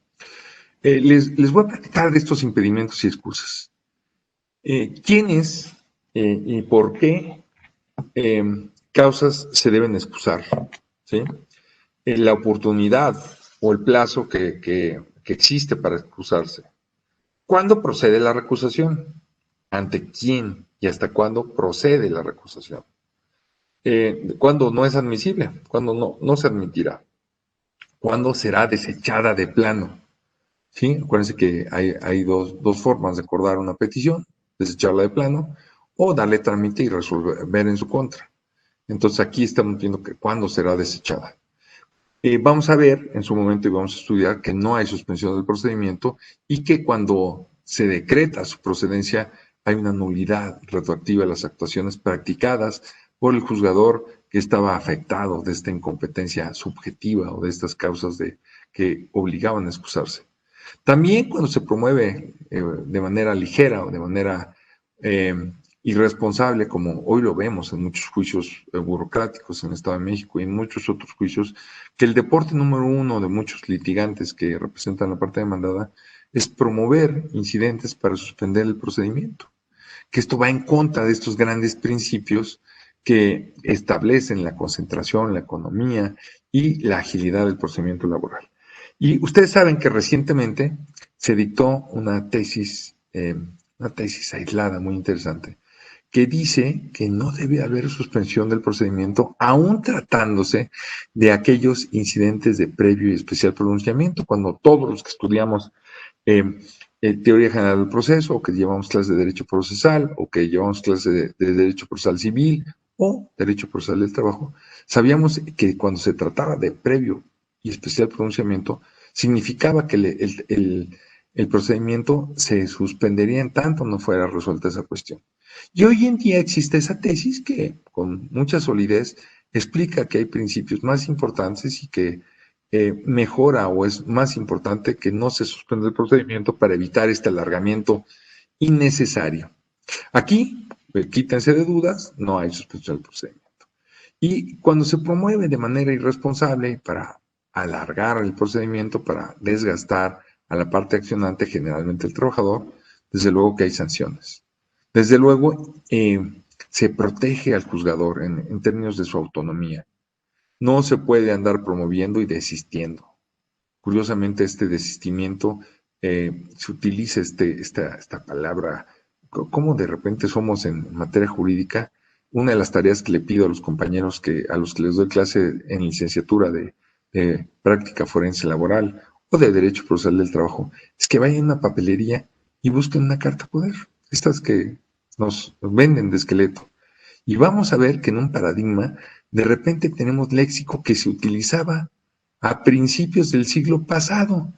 Les voy a platicar de estos impedimentos y excusas. ¿Quiénes y por qué causas se deben excusar? ¿Sí? La oportunidad o el plazo que existe para excusarse. ¿Cuándo procede la recusación? ¿Ante quién y hasta cuándo procede la recusación? ¿Cuándo no es admisible? ¿Cuándo no se admitirá? ¿Cuándo será desechada de plano? ¿Sí? Acuérdense que hay dos formas de acordar una petición: desecharla de plano o darle trámite y resolver en su contra. Entonces aquí estamos viendo que cuándo será desechada. Vamos a ver en su momento y vamos a estudiar que no hay suspensión del procedimiento y que cuando se decreta su procedencia hay una nulidad retroactiva de las actuaciones practicadas por el juzgador que estaba afectado de esta incompetencia subjetiva o de estas causas que obligaban a excusarse. También cuando se promueve de manera ligera o de manera irresponsable, como hoy lo vemos en muchos juicios burocráticos en el Estado de México y en muchos otros juicios, que el deporte número uno de muchos litigantes que representan la parte demandada es promover incidentes para suspender el procedimiento, que esto va en contra de estos grandes principios que establecen la concentración, la economía y la agilidad del procedimiento laboral. Y ustedes saben que recientemente se dictó una tesis aislada muy interesante, que dice que no debe haber suspensión del procedimiento, aún tratándose de aquellos incidentes de previo y especial pronunciamiento, cuando todos los que estudiamos teoría general del proceso, o que llevamos clases de derecho procesal, o que llevamos clases de derecho procesal civil, o derecho procesal del trabajo, sabíamos que cuando se trataba de previo y especial pronunciamiento, significaba que el procedimiento se suspendería en tanto no fuera resuelta esa cuestión. Y hoy en día existe esa tesis que con mucha solidez explica que hay principios más importantes y que mejora o es más importante que no se suspenda el procedimiento para evitar este alargamiento innecesario. Aquí, quítense de dudas, no hay suspensión del procedimiento. Y cuando se promueve de manera irresponsable para alargar el procedimiento, para desgastar a la parte accionante, generalmente el trabajador, desde luego que hay sanciones. Desde luego se protege al juzgador en términos de su autonomía. No se puede andar promoviendo y desistiendo. Curiosamente, este desistimiento, se utiliza esta palabra, como de repente somos en materia jurídica. Una de las tareas que le pido a los compañeros a los que les doy clase en licenciatura de práctica forense laboral o de derecho procesal del trabajo, es que vayan a una papelería y busquen una carta poder, estas que nos venden de esqueleto. Y vamos a ver que en un paradigma, de repente tenemos léxico que se utilizaba a principios del siglo pasado,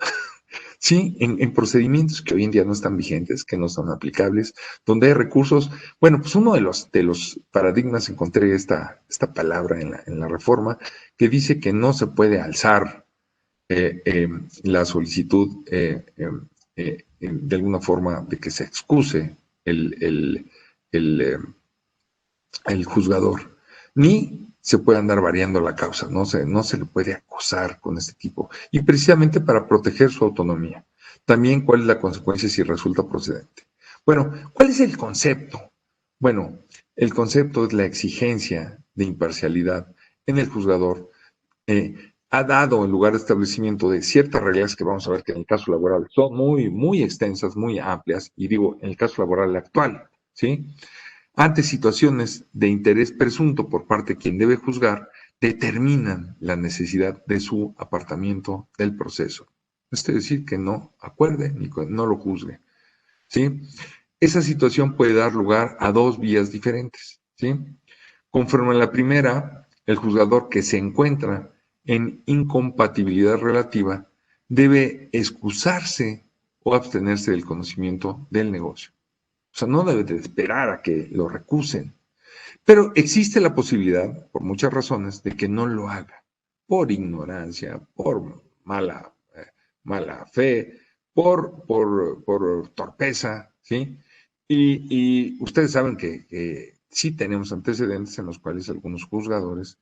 ¿sí? En procedimientos que hoy en día no están vigentes, que no son aplicables, donde hay recursos. Bueno, pues uno de los paradigmas, encontré esta palabra en la reforma, que dice que no se puede alzar la solicitud de alguna forma de que se excuse el, el, el, eh, el juzgador, ni se puede andar variando la causa, no se le puede acusar con este tipo, y precisamente para proteger su autonomía. También, ¿cuál es la consecuencia si resulta procedente? Bueno, ¿cuál es el concepto? Bueno, el concepto es la exigencia de imparcialidad en el juzgador. Ha dado en lugar de establecimiento de ciertas reglas que vamos a ver que en el caso laboral son muy, muy extensas, muy amplias, y digo, en el caso laboral actual, ¿sí? Ante situaciones de interés presunto por parte de quien debe juzgar, determinan la necesidad de su apartamiento del proceso. Es decir, que no acuerde ni no lo juzgue, ¿sí? Esa situación puede dar lugar a dos vías diferentes, ¿sí? Conforme a la primera, el juzgador que se encuentra en incompatibilidad relativa debe excusarse o abstenerse del conocimiento del negocio. O sea, no debe de esperar a que lo recusen. Pero existe la posibilidad, por muchas razones, de que no lo haga. Por ignorancia, por mala fe, por torpeza, ¿sí? Y ustedes saben que sí tenemos antecedentes en los cuales algunos juzgadores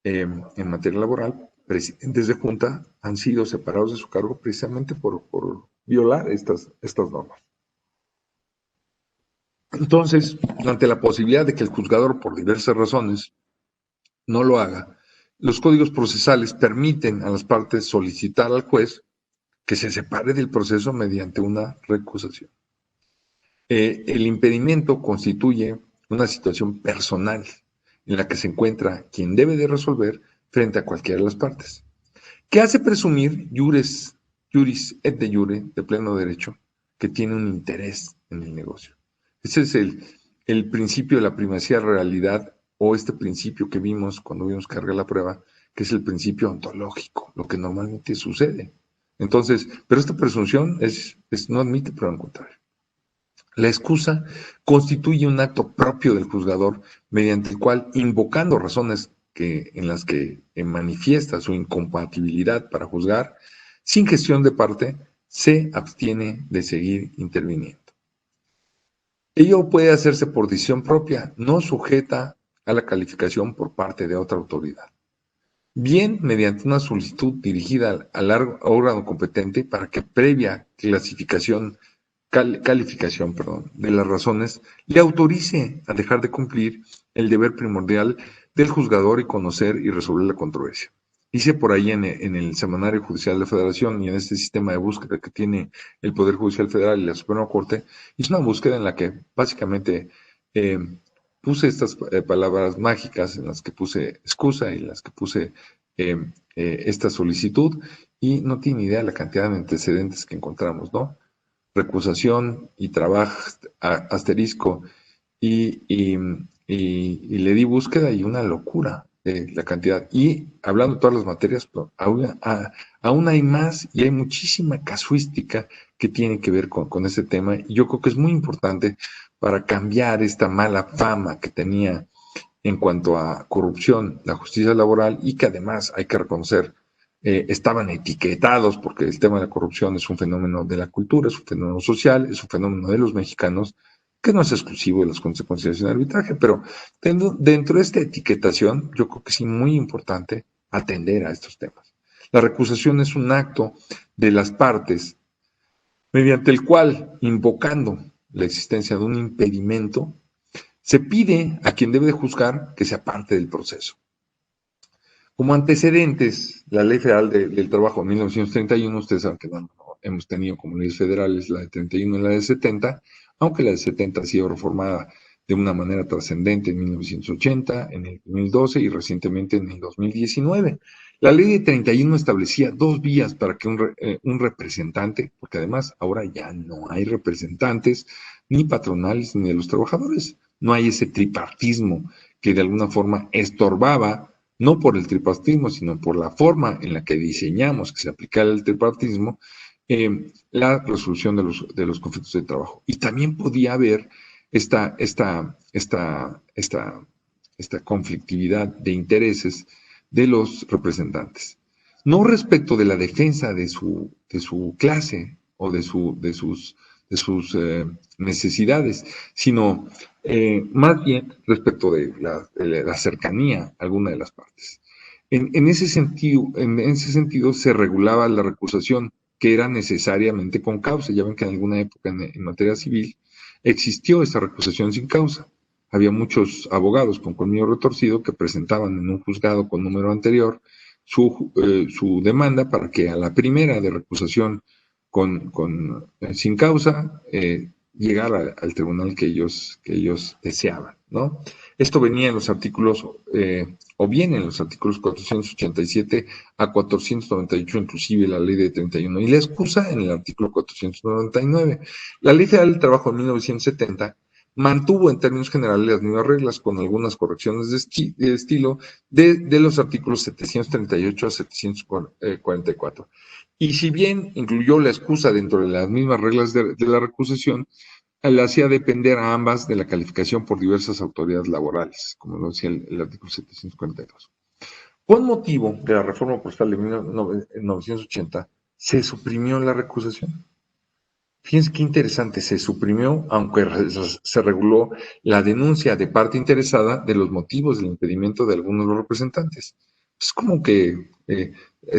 en materia laboral, presidentes de junta, han sido separados de su cargo precisamente por violar estas normas. Entonces, ante la posibilidad de que el juzgador, por diversas razones, no lo haga, los códigos procesales permiten a las partes solicitar al juez que se separe del proceso mediante una recusación. El impedimento constituye una situación personal en la que se encuentra quien debe de resolver frente a cualquiera de las partes, que hace presumir juris et de jure, de pleno derecho, que tiene un interés en el negocio. Ese es el principio de la primacía de realidad, o este principio que vimos cuando vimos cargar la prueba, que es el principio ontológico, lo que normalmente sucede. Entonces, pero esta presunción no admite prueba en contrario. La excusa constituye un acto propio del juzgador mediante el cual, invocando razones en las que manifiesta su incompatibilidad para juzgar, sin gestión de parte, se abstiene de seguir interviniendo. Ello puede hacerse por decisión propia, no sujeta a la calificación por parte de otra autoridad. Bien mediante una solicitud dirigida al órgano competente para que previa calificación de las razones le autorice a dejar de cumplir el deber primordial del juzgador y conocer y resolver la controversia. Hice por ahí en el Semanario Judicial de la Federación y en este sistema de búsqueda que tiene el Poder Judicial Federal y la Suprema Corte, hice una búsqueda en la que básicamente puse estas palabras mágicas, en las que puse excusa y en las que puse esta solicitud, y no tiene idea de la cantidad de antecedentes que encontramos, ¿no? Recusación y trabajo, asterisco, y le di búsqueda y una locura de la cantidad. Y hablando de todas las materias, aún hay más y hay muchísima casuística que tiene que ver con ese tema. Y yo creo que es muy importante para cambiar esta mala fama que tenía en cuanto a corrupción la justicia laboral, y que además hay que reconocer estaban etiquetados, porque el tema de la corrupción es un fenómeno de la cultura, es un fenómeno social, es un fenómeno de los mexicanos, que no es exclusivo de las consecuencias de arbitraje, pero dentro de esta etiquetación, yo creo que es muy importante atender a estos temas. La recusación es un acto de las partes mediante el cual, invocando la existencia de un impedimento, se pide a quien debe de juzgar que sea parte del proceso. Como antecedentes, la Ley Federal del Trabajo de 1931, ustedes saben que no hemos tenido como leyes federales la de 31 y la de 70, aunque la de 70 ha sido reformada de una manera trascendente en 1980, en el 2012 y recientemente en el 2019. La ley de 31 establecía 2 vías para que un representante, porque además ahora ya no hay representantes ni patronales ni de los trabajadores, no hay ese tripartismo que de alguna forma estorbaba, no por el tripartismo, sino por la forma en la que diseñamos que se aplicara el tripartismo, la resolución de los conflictos de trabajo. Y también podía haber esta conflictividad de intereses de los representantes. No respecto de la defensa de su clase o de sus necesidades, sino más bien respecto de la cercanía a alguna de las partes. En ese sentido se regulaba la recusación, que era necesariamente con causa. Ya ven que en alguna época en materia civil existió esa recusación sin causa. Había muchos abogados con colmillo retorcido que presentaban en un juzgado con número anterior su demanda para que a la primera de recusación sin causa llegar al tribunal que ellos deseaban, ¿no? Esto venía en los artículos, o viene en los artículos 487 a 498, inclusive la ley de 31, y la excusa en el artículo 499. La ley federal del trabajo de 1970 mantuvo en términos generales las mismas reglas, con algunas correcciones de estilo de los artículos 738 a 744. Y si bien incluyó la excusa dentro de las mismas reglas de la recusación, la hacía depender a ambas de la calificación por diversas autoridades laborales, como lo decía el artículo 742. Con motivo de la reforma postal de 1980, se suprimió la recusación. Fíjense qué interesante, se suprimió, aunque se reguló la denuncia de parte interesada de los motivos del impedimento de algunos de los representantes. Es como que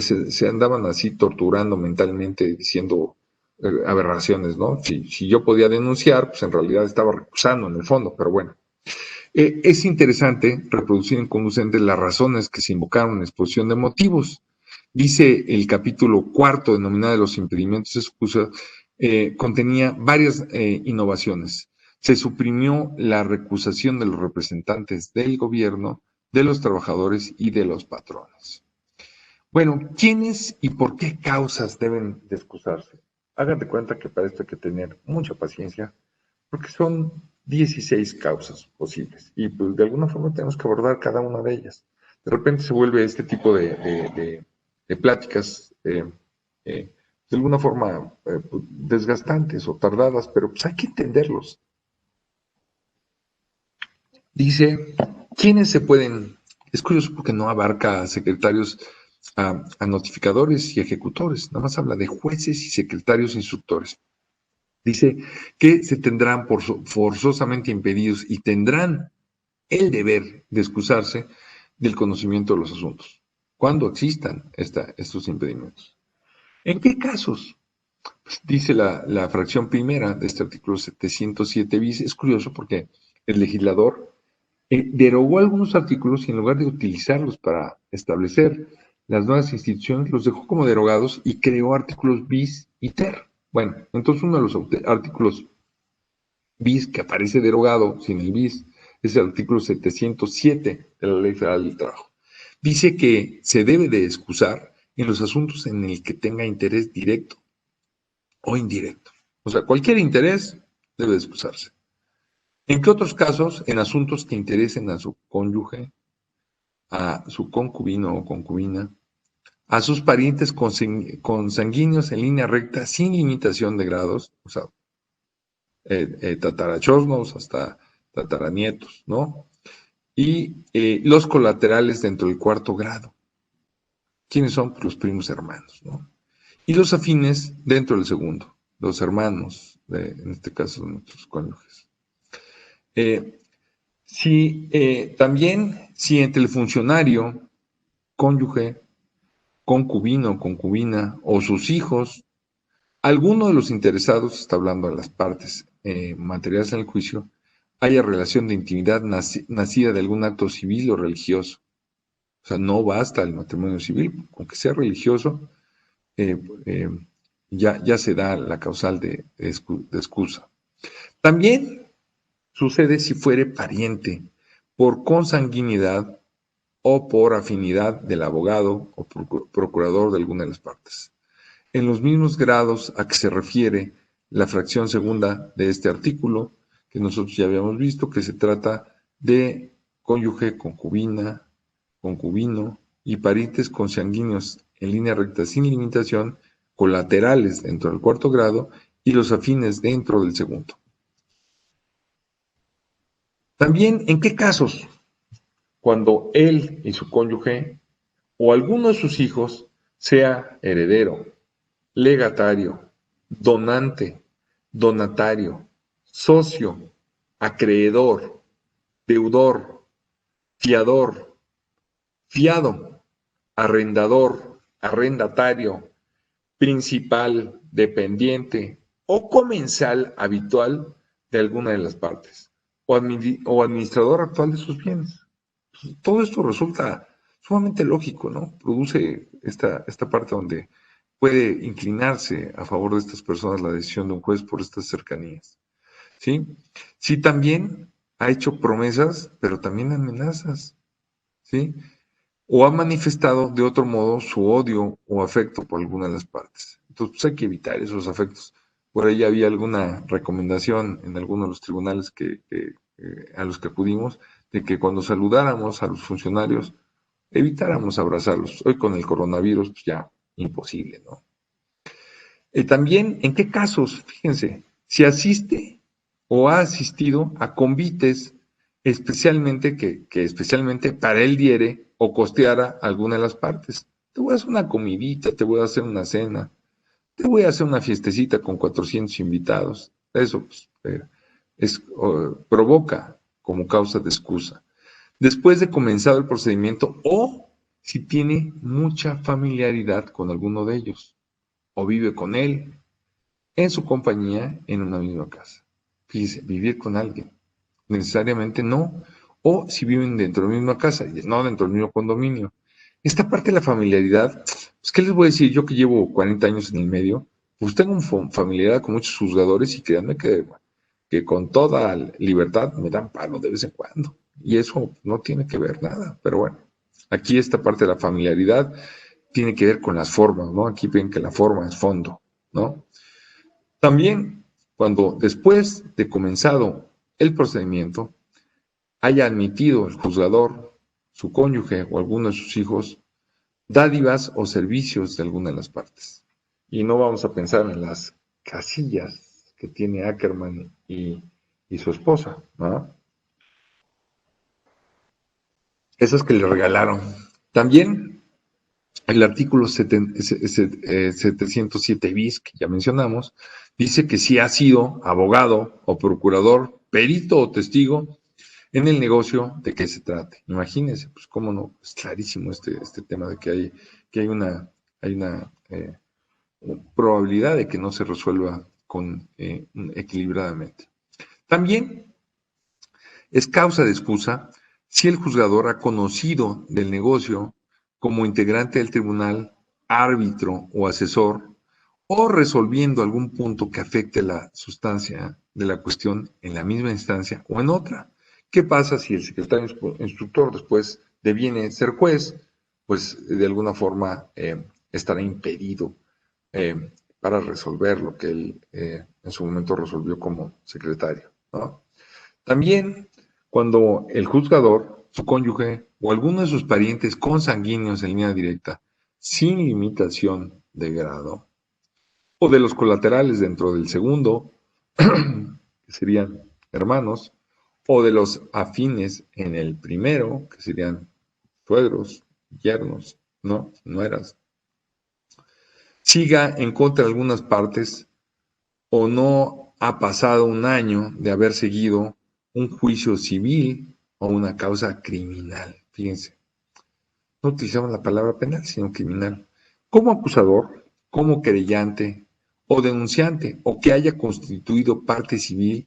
se andaban así torturando mentalmente, diciendo aberraciones, ¿no? Si yo podía denunciar, pues en realidad estaba recusando en el fondo, pero bueno. Es interesante reproducir en conducente las razones que se invocaron en exposición de motivos. Dice el capítulo 4, denominado los impedimentos de excusa, contenía varias innovaciones. Se suprimió la recusación de los representantes del gobierno, de los trabajadores y de los patrones. Bueno, ¿quiénes y por qué causas deben de excusarse? Hagan de cuenta que para esto hay que tener mucha paciencia, porque son 16 causas posibles y pues de alguna forma tenemos que abordar cada una de ellas. De repente se vuelve este tipo de pláticas de alguna forma desgastantes o tardadas, pero pues hay que entenderlos. Dice, ¿quiénes se pueden? Es curioso porque no abarca a secretarios, a notificadores y ejecutores, nada más habla de jueces y secretarios instructores. Dice que se tendrán forzosamente impedidos y tendrán el deber de excusarse del conocimiento de los asuntos, cuando existan estos impedimentos. ¿En qué casos? Pues dice la fracción primera de este artículo 707 bis, es curioso porque el legislador derogó algunos artículos y en lugar de utilizarlos para establecer las nuevas instituciones, los dejó como derogados y creó artículos bis y ter. Bueno, entonces uno de los artículos bis que aparece derogado sin el bis es el artículo 707 de la Ley Federal del Trabajo. Dice que se debe de excusar en los asuntos en el que tenga interés directo o indirecto. O sea, cualquier interés debe de excusarse. ¿En qué otros casos? En asuntos que interesen a su cónyuge, a su concubino o concubina, a sus parientes consanguíneos en línea recta sin limitación de grados, o sea, tatarachosnos hasta tataranietos, ¿no? Y los colaterales dentro del cuarto grado. ¿Quiénes son? Pues los primos hermanos, ¿no? Y los afines dentro del segundo, los hermanos, en este caso nuestros cónyuges. Si entre el funcionario, cónyuge, concubino, concubina o sus hijos, alguno de los interesados, está hablando de las partes materiales en el juicio, haya relación de intimidad nacida de algún acto civil o religioso. O sea, no basta el matrimonio civil, aunque sea religioso, eh, eh, ya se da la causal de excusa. También sucede si fuere pariente por consanguinidad o por afinidad del abogado o procurador de alguna de las partes, en los mismos grados a que se refiere la fracción segunda de este artículo, que nosotros ya habíamos visto, que se trata de cónyuge, concubina, concubino y parientes consanguíneos en línea recta sin limitación, colaterales dentro del cuarto grado y los afines dentro del segundo. También, ¿en qué casos? Cuando él y su cónyuge o alguno de sus hijos sea heredero, legatario, donante, donatario, socio, acreedor, deudor, fiador, fiado, arrendador, arrendatario, principal, dependiente o comensal habitual de alguna de las partes o administrador actual de sus bienes. Todo esto resulta sumamente lógico, ¿no? Produce esta parte donde puede inclinarse a favor de estas personas la decisión de un juez por estas cercanías, ¿sí? Sí, también ha hecho promesas, pero también amenazas, ¿sí? O ha manifestado de otro modo su odio o afecto por alguna de las partes. Entonces, pues hay que evitar esos afectos. Por ahí había alguna recomendación en algunos de los tribunales a los que acudimos, de que cuando saludáramos a los funcionarios, evitáramos abrazarlos. Hoy con el coronavirus, pues ya imposible, ¿no? También, ¿en qué casos? Fíjense, si asiste o ha asistido a convites, especialmente que especialmente para él diere o costeara alguna de las partes. Te voy a hacer una comidita, te voy a hacer una cena, te voy a hacer una fiestecita con 400 invitados. Eso pues, provoca como causa de excusa. Después de comenzado el procedimiento o si tiene mucha familiaridad con alguno de ellos o vive con él en su compañía en una misma casa. Fíjese, vivir con alguien. Necesariamente no. O si viven dentro de la misma casa, no dentro del mismo condominio. Esta parte de la familiaridad, pues, ¿qué les voy a decir? Yo que llevo 40 años en el medio, pues tengo familiaridad con muchos juzgadores y créanme que con toda libertad me dan palo de vez en cuando. Y eso no tiene que ver nada. Pero bueno, aquí esta parte de la familiaridad tiene que ver con las formas, ¿no? Aquí ven que la forma es fondo, ¿no? También, cuando después de comenzado el procedimiento, haya admitido el juzgador, su cónyuge o alguno de sus hijos dádivas o servicios de alguna de las partes. Y no vamos a pensar en las casillas que tiene Ackerman y su esposa, ¿no? Esas que le regalaron. También el artículo 707 bis, que ya mencionamos, dice que si ha sido abogado o procurador, perito o testigo en el negocio de que se trate. Imagínense, pues cómo no, es clarísimo este tema de que hay una probabilidad de que no se resuelva equilibradamente. También es causa de excusa si el juzgador ha conocido del negocio como integrante del tribunal, árbitro o asesor, o resolviendo algún punto que afecte la sustancia de la cuestión en la misma instancia o en otra. ¿Qué pasa si el secretario instructor después deviene ser juez? Pues de alguna forma estará impedido para resolver lo que él en su momento resolvió como secretario, ¿no? También cuando el juzgador, su cónyuge o alguno de sus parientes consanguíneos en línea directa, sin limitación de grado, o de los colaterales dentro del segundo, que serían hermanos, o de los afines en el primero, que serían suegros, yernos, no, nueras, siga en contra de algunas partes o no ha pasado un año de haber seguido un juicio civil o una causa criminal. Fíjense, no utilizamos la palabra penal, sino criminal. Como acusador, como querellante o denunciante, o que haya constituido parte civil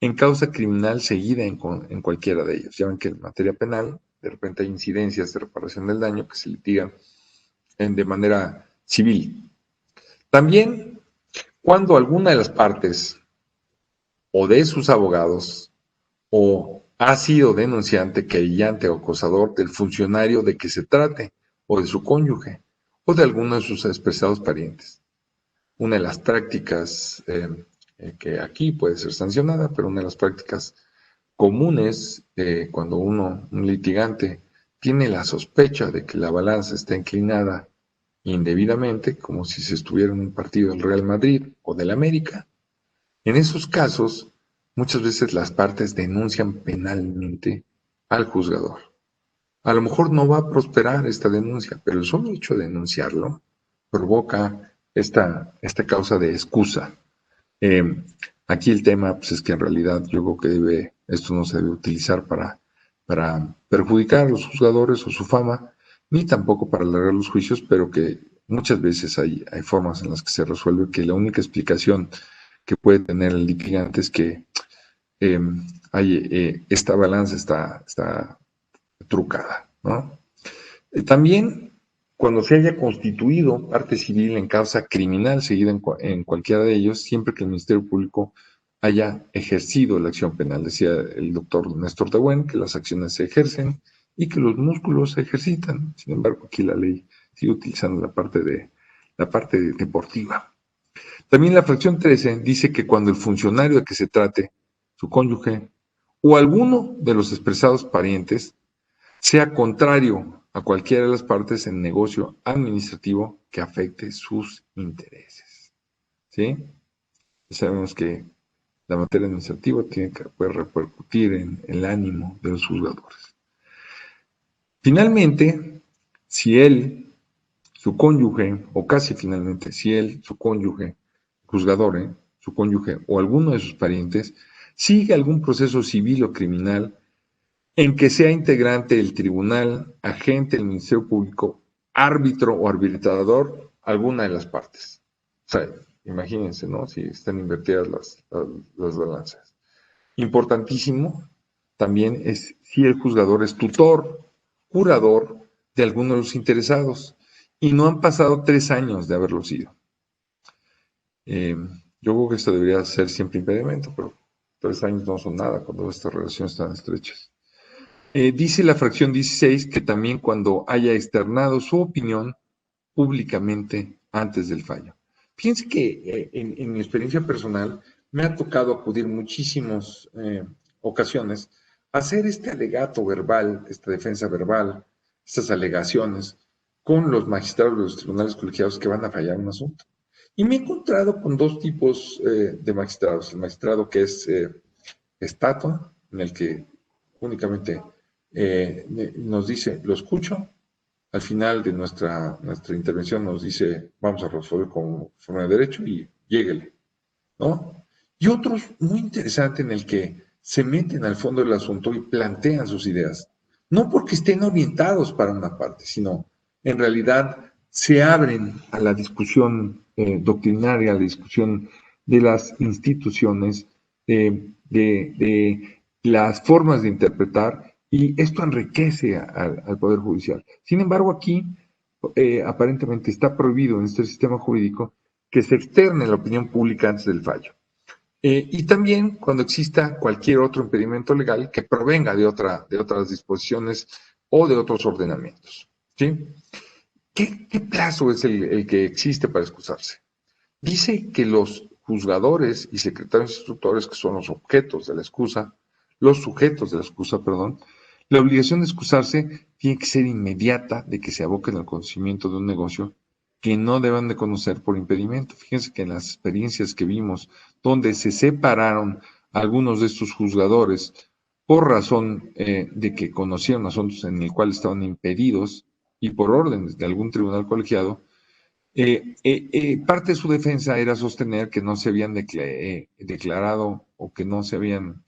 en causa criminal seguida en cualquiera de ellos. Ya ven que en materia penal, de repente hay incidencias de reparación del daño que se litigan de manera civil. También cuando alguna de las partes o de sus abogados o ha sido denunciante, querellante o acosador del funcionario de que se trate, o de su cónyuge, o de alguno de sus expresados parientes. Una de las prácticas que aquí puede ser sancionada, pero una de las prácticas comunes cuando un litigante tiene la sospecha de que la balanza está inclinada indebidamente, como si se estuviera en un partido del Real Madrid o del América, en esos casos, muchas veces las partes denuncian penalmente al juzgador. A lo mejor no va a prosperar esta denuncia, pero el solo hecho de denunciarlo provoca esta causa de excusa. Eh, Aquí el tema pues, es que en realidad yo creo que esto no se debe utilizar para perjudicar a los juzgadores o su fama, ni tampoco para alargar los juicios, pero que muchas veces hay formas en las que se resuelve que la única explicación que puede tener el litigante es que eh, esta balanza está trucada, ¿no? También, cuando se haya constituido parte civil en causa criminal seguida en cualquiera de ellos, siempre que el Ministerio Público haya ejercido la acción penal. Decía el doctor Néstor Dehuen que las acciones se ejercen y que los músculos se ejercitan. Sin embargo, aquí la ley sigue utilizando la parte deportiva. También la fracción 13 dice que cuando el funcionario de que se trate, su cónyuge o alguno de los expresados parientes, sea contrario a cualquiera de las partes en negocio administrativo que afecte sus intereses. ¿Sí? Sabemos que la materia administrativa puede repercutir en el ánimo de los juzgadores. Finalmente, si él, su cónyuge, o casi finalmente, si él, su cónyuge, juzgador, su cónyuge o alguno de sus parientes, sigue algún proceso civil o criminal en que sea integrante del tribunal, agente del Ministerio Público, árbitro o arbitrador, alguna de las partes. O sea, imagínense, ¿no? Si están invertidas las balanzas. Importantísimo también es si el juzgador es tutor, curador de alguno de los interesados y no han pasado 3 años de haberlo sido. Yo creo que esto debería ser siempre impedimento, pero 3 años no son nada cuando estas relaciones están estrechas. Dice la fracción 16 que también cuando haya externado su opinión públicamente antes del fallo. Fíjense que en mi experiencia personal me ha tocado acudir muchísimas ocasiones a hacer este alegato verbal, esta defensa verbal, estas alegaciones con los magistrados de los tribunales colegiados que van a fallar un asunto. Y me he encontrado con dos tipos de magistrados. El magistrado que es estatua, en el que únicamente nos dice, lo escucho, al final de nuestra intervención nos dice, vamos a resolver con forma de derecho y lléguele, ¿no? Y otros muy interesante en el que se meten al fondo del asunto y plantean sus ideas, no porque estén orientados para una parte, sino en realidad se abren a la discusión doctrinaria, a la discusión de las instituciones, de las formas de interpretar, y esto enriquece al Poder Judicial. Sin embargo, aquí aparentemente está prohibido en este sistema jurídico que se externe la opinión pública antes del fallo. Y también cuando exista cualquier otro impedimento legal que provenga de otras disposiciones o de otros ordenamientos. ¿Sí? ¿Qué plazo es el que existe para excusarse? Dice que los juzgadores y secretarios instructores, que son los objetos de la excusa, los sujetos de la excusa, perdón, la obligación de excusarse tiene que ser inmediata de que se aboquen al conocimiento de un negocio que no deban de conocer por impedimento. Fíjense que en las experiencias que vimos, donde se separaron algunos de estos juzgadores por razón de que conocían asuntos en el cual estaban impedidos y por órdenes de algún tribunal colegiado, parte de su defensa era sostener que no se habían declarado o que no se habían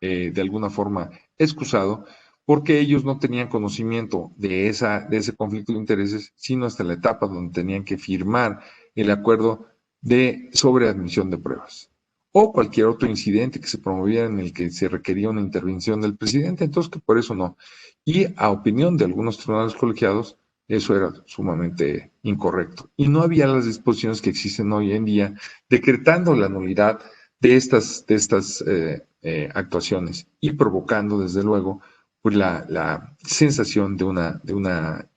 de alguna forma excusado, porque ellos no tenían conocimiento de ese conflicto de intereses, sino hasta la etapa donde tenían que firmar el acuerdo sobre admisión de pruebas o cualquier otro incidente que se promoviera en el que se requería una intervención del presidente, entonces que por eso no. Y a opinión de algunos tribunales colegiados, eso era sumamente incorrecto. Y no había las disposiciones que existen hoy en día decretando la nulidad de estas actuaciones y provocando, desde luego, pues la sensación de una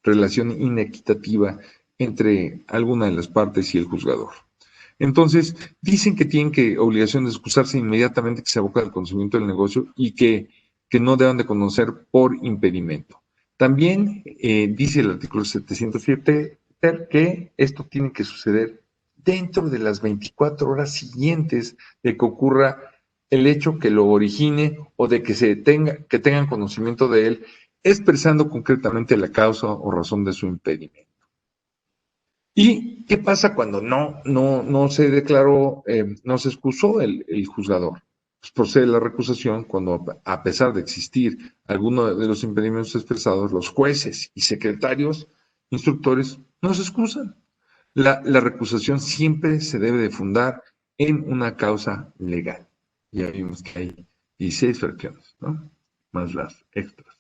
relación inequitativa entre alguna de las partes y el juzgador. Entonces, dicen que tienen obligación de excusarse inmediatamente que se aboca al conocimiento del negocio y que no deban de conocer por impedimento. También dice el artículo 707 que esto tiene que suceder dentro de las 24 horas siguientes de que ocurra el hecho que lo origine o de que tengan conocimiento de él, expresando concretamente la causa o razón de su impedimento. ¿Y qué pasa cuando no se declaró, no se excusó el juzgador? Pues procede la recusación cuando, a pesar de existir alguno de los impedimentos expresados, los jueces y secretarios instructores no se excusan. La recusación siempre se debe de fundar en una causa legal. Ya vimos que hay 16 fracciones, ¿no? Más las extras.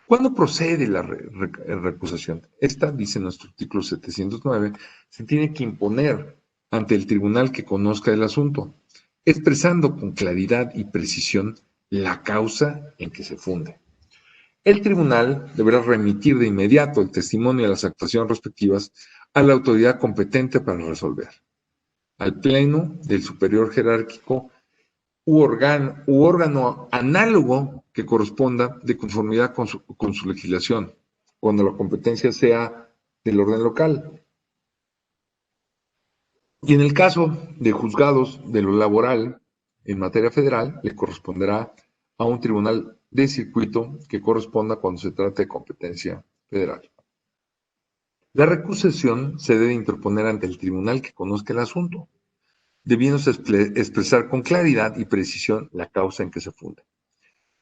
¿Cuándo procede la recusación? Esta, dice nuestro artículo 709, se tiene que imponer ante el tribunal que conozca el asunto, expresando con claridad y precisión la causa en que se funde. El tribunal deberá remitir de inmediato el testimonio y las actuaciones respectivas a la autoridad competente para resolver, al pleno del superior jerárquico u órgano análogo que corresponda de conformidad con su legislación, cuando la competencia sea del orden local. Y en el caso de juzgados de lo laboral en materia federal, le corresponderá a un tribunal de circuito que corresponda cuando se trate de competencia federal. La recusación se debe interponer ante el tribunal que conozca el asunto, debiéndose expresar con claridad y precisión la causa en que se funde.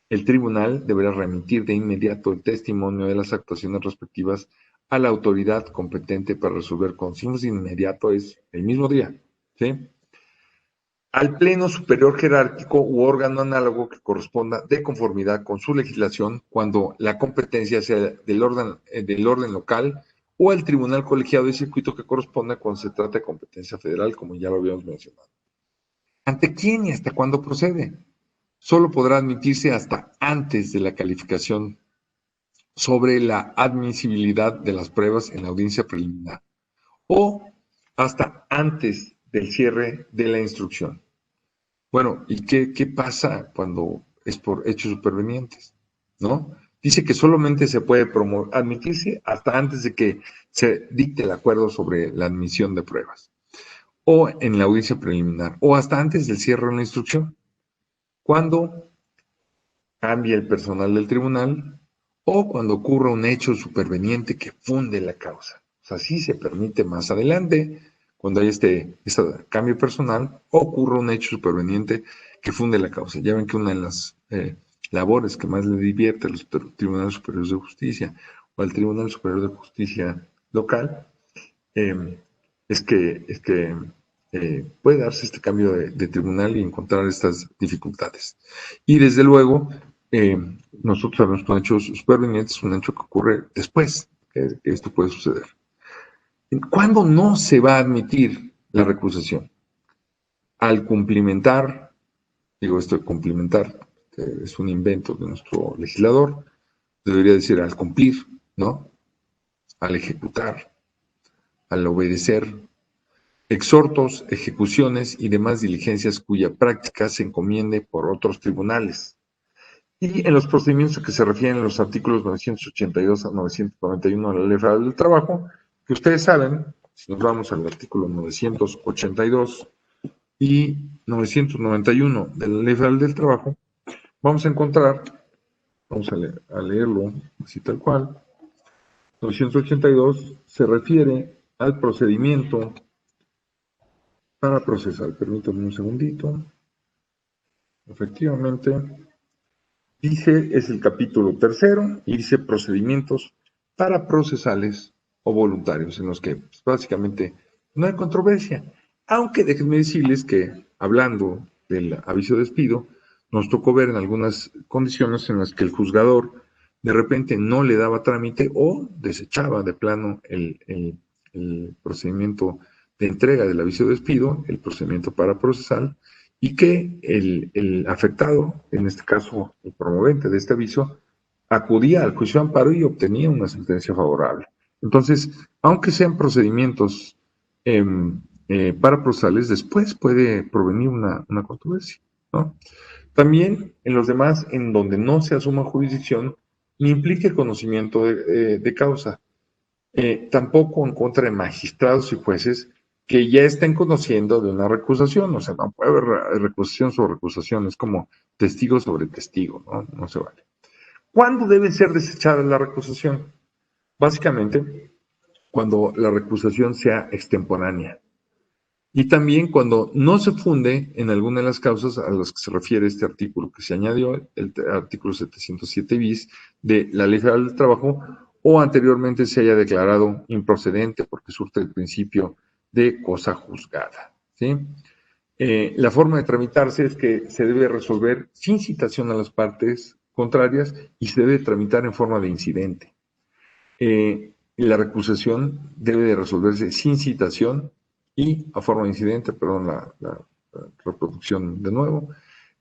El tribunal deberá remitir de inmediato el testimonio de las actuaciones respectivas a la autoridad competente para resolver con signos de inmediato, es el mismo día, ¿sí? Al pleno superior jerárquico u órgano análogo que corresponda de conformidad con su legislación cuando la competencia sea del orden local o al tribunal colegiado de circuito que corresponda cuando se trate de competencia federal, como ya lo habíamos mencionado. ¿Ante quién y hasta cuándo procede? Solo podrá admitirse hasta antes de la calificación sobre la admisibilidad de las pruebas en la audiencia preliminar o hasta antes del cierre de la instrucción. Bueno, ¿y qué pasa cuando es por hechos supervenientes? ¿No? Dice que solamente se puede admitirse hasta antes de que se dicte el acuerdo sobre la admisión de pruebas o en la audiencia preliminar o hasta antes del cierre de la instrucción. Cuando cambia el personal del tribunal o cuando ocurra un hecho superveniente que funde la causa. O sea, sí se permite más adelante, cuando hay este cambio personal, ocurra un hecho superveniente que funde la causa. Ya ven que una de las labores que más le divierte a los tribunales superiores de justicia o al Tribunal Superior de Justicia local es que puede darse este cambio de tribunal y encontrar estas dificultades. Y desde luego, nosotros sabemos que un hecho superveniente es un hecho que ocurre después que esto puede suceder. ¿Cuándo no se va a admitir la recusación? Al cumplimentar, digo esto de cumplimentar, que es un invento de nuestro legislador, debería decir al cumplir, ¿no? Al ejecutar, al obedecer, exhortos, ejecuciones y demás diligencias cuya práctica se encomiende por otros tribunales. Y en los procedimientos a que se refieren los artículos 982 a 991 de la Ley Federal del Trabajo, que ustedes saben, si nos vamos al artículo 982 y 991 de la Ley Federal del Trabajo, vamos a encontrar, vamos a leerlo así tal cual, 982 se refiere al procedimiento para procesar. Permítanme un segundito. efectivamente, dice, es el capítulo tercero, y dice procedimientos para procesales o voluntarios, en los que pues, básicamente no hay controversia. Aunque déjenme decirles que, hablando del aviso de despido, nos tocó ver en algunas condiciones en las que el juzgador de repente no le daba trámite o desechaba de plano el procedimiento de entrega del aviso de despido, el procedimiento para procesal, y que el afectado, en este caso el promovente de este aviso, acudía al juicio de amparo y obtenía una sentencia favorable. Entonces, aunque sean procedimientos eh, paraprocesales, después puede provenir una controversia, ¿no? También en los demás, en donde no se asuma jurisdicción, ni implique conocimiento de causa, tampoco en contra de magistrados y jueces que ya estén conociendo de una recusación. O sea, no puede haber recusación sobre recusación, es como testigo sobre testigo, ¿no? No se vale. ¿Cuándo debe ser desechada la recusación? Básicamente, cuando la recusación sea extemporánea. Y también cuando no se funde en alguna de las causas a las que se refiere este artículo que se añadió, el artículo 707 bis de la Ley Federal del Trabajo, o anteriormente se haya declarado improcedente porque surte el principio de cosa juzgada, ¿sí? La forma de tramitarse es que se debe resolver sin citación a las partes contrarias y se debe tramitar en forma de incidente. La recusación debe de resolverse sin citación y a forma de incidente, perdón, la reproducción de nuevo.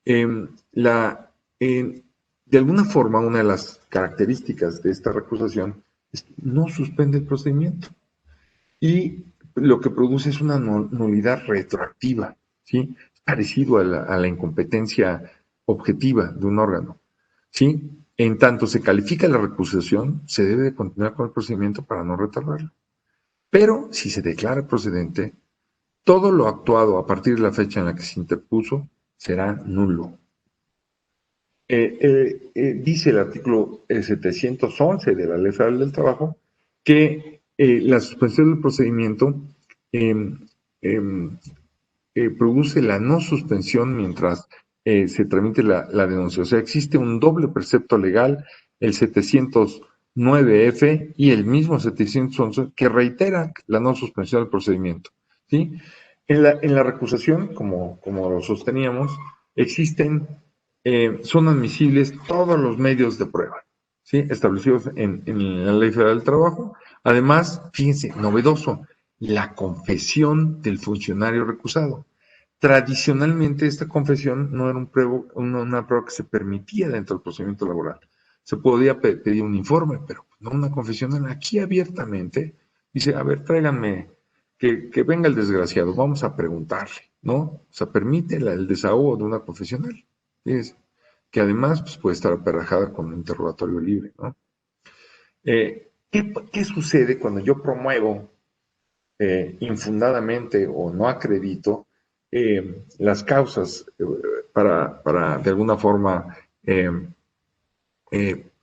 Eh, la, eh, de alguna forma, una de las características de esta recusación es que no suspende el procedimiento y lo que produce es una nulidad retroactiva, ¿sí? Parecido a la incompetencia objetiva de un órgano, ¿sí? En tanto se califica la recusación, se debe de continuar con el procedimiento para no retardarlo. Pero si se declara procedente, todo lo actuado a partir de la fecha en la que se interpuso será nulo. Dice el artículo 711 de la Ley Federal del Trabajo que la suspensión del procedimiento eh, eh, produce la no suspensión mientras se tramite la denuncia. O sea, existe un doble precepto legal, el 709F y el mismo 711, que reitera la no suspensión del procedimiento, ¿sí? En la recusación, como lo sosteníamos, existen, son admisibles todos los medios de prueba, ¿sí? Establecidos en la Ley Federal del Trabajo. Además, fíjense, novedoso, la confesión del funcionario recusado. Tradicionalmente, esta confesión no era una prueba que se permitía dentro del procedimiento laboral. Se podía pedir un informe, pero no una confesión. Aquí abiertamente dice, a ver, tráiganme, que venga el desgraciado, vamos a preguntarle, ¿no? O sea, permite el desahogo de una confesional. ¿Sí? Que además pues, puede estar aparejada con un interrogatorio libre, ¿no? ¿Qué sucede cuando yo promuevo infundadamente o no acredito las causas para de alguna forma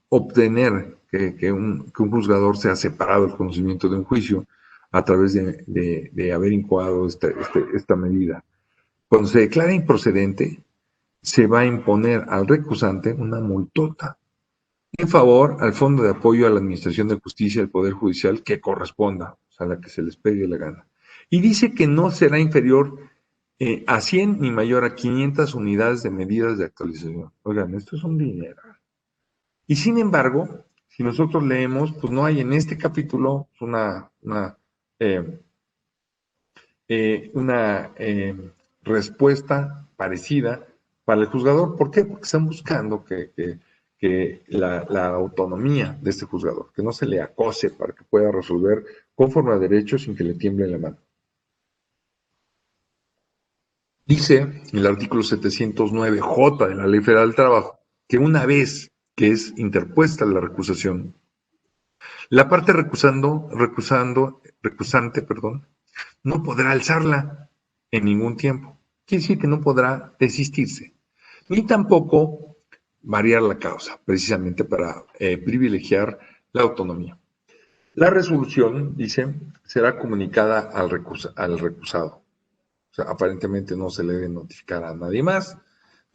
obtener que un juzgador sea separado del conocimiento de un juicio a través de haber incoado esta medida? Cuando se declara improcedente, se va a imponer al recusante una multota en favor al Fondo de Apoyo a la Administración de Justicia del Poder Judicial que corresponda, o sea, la que se les pegue la gana. Y dice que no será inferior a 100 ni mayor a 500 unidades de medidas de actualización. Oigan, esto es un dinero. Y sin embargo, si nosotros leemos, pues no hay en este capítulo eh, respuesta parecida para el juzgador. ¿Por qué? Porque están buscando que la autonomía de este juzgador, que no se le acose para que pueda resolver conforme a derecho sin que le tiemble la mano. Dice el artículo 709J de la Ley Federal del Trabajo que una vez que es interpuesta la recusación, la parte recusante, perdón, no podrá alzarla en ningún tiempo. Quiere decir que no podrá desistirse, ni tampoco variar la causa, precisamente para privilegiar la autonomía. La resolución, dice, será comunicada al recusado. O sea, aparentemente no se le debe notificar a nadie más,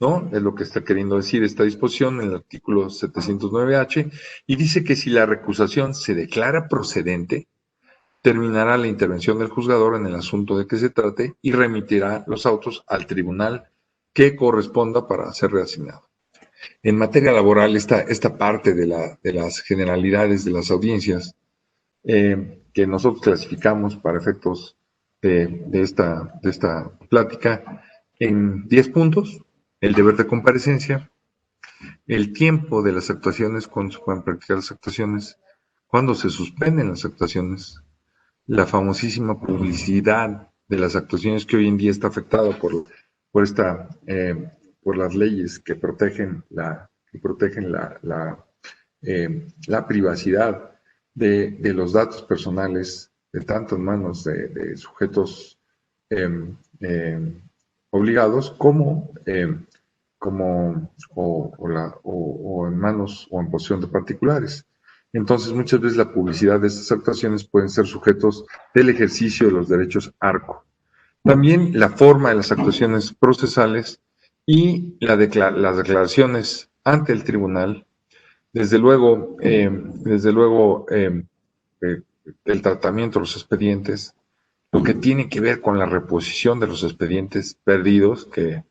¿no? Es lo que está queriendo decir esta disposición en el artículo 709H, y dice que si la recusación se declara procedente, terminará la intervención del juzgador en el asunto de que se trate y remitirá los autos al tribunal que corresponda para ser reasignado. En materia laboral, esta parte de las generalidades de las audiencias que nosotros clasificamos para efectos de esta plática en 10 puntos: el deber de comparecencia, el tiempo de las actuaciones, cuándo se pueden practicar las actuaciones, cuándo se suspenden las actuaciones, la famosísima publicidad de las actuaciones que hoy en día está afectada por esta, por las leyes que protegen la privacidad de los datos personales, de tanto en manos de sujetos eh, eh, obligados o en manos o en posesión de particulares. Entonces, muchas veces la publicidad de estas actuaciones pueden ser sujetos del ejercicio de los derechos ARCO. También la forma de las actuaciones procesales y las declaraciones ante el tribunal. Desde luego, el tratamiento de los expedientes, lo que tiene que ver con la reposición de los expedientes perdidos, que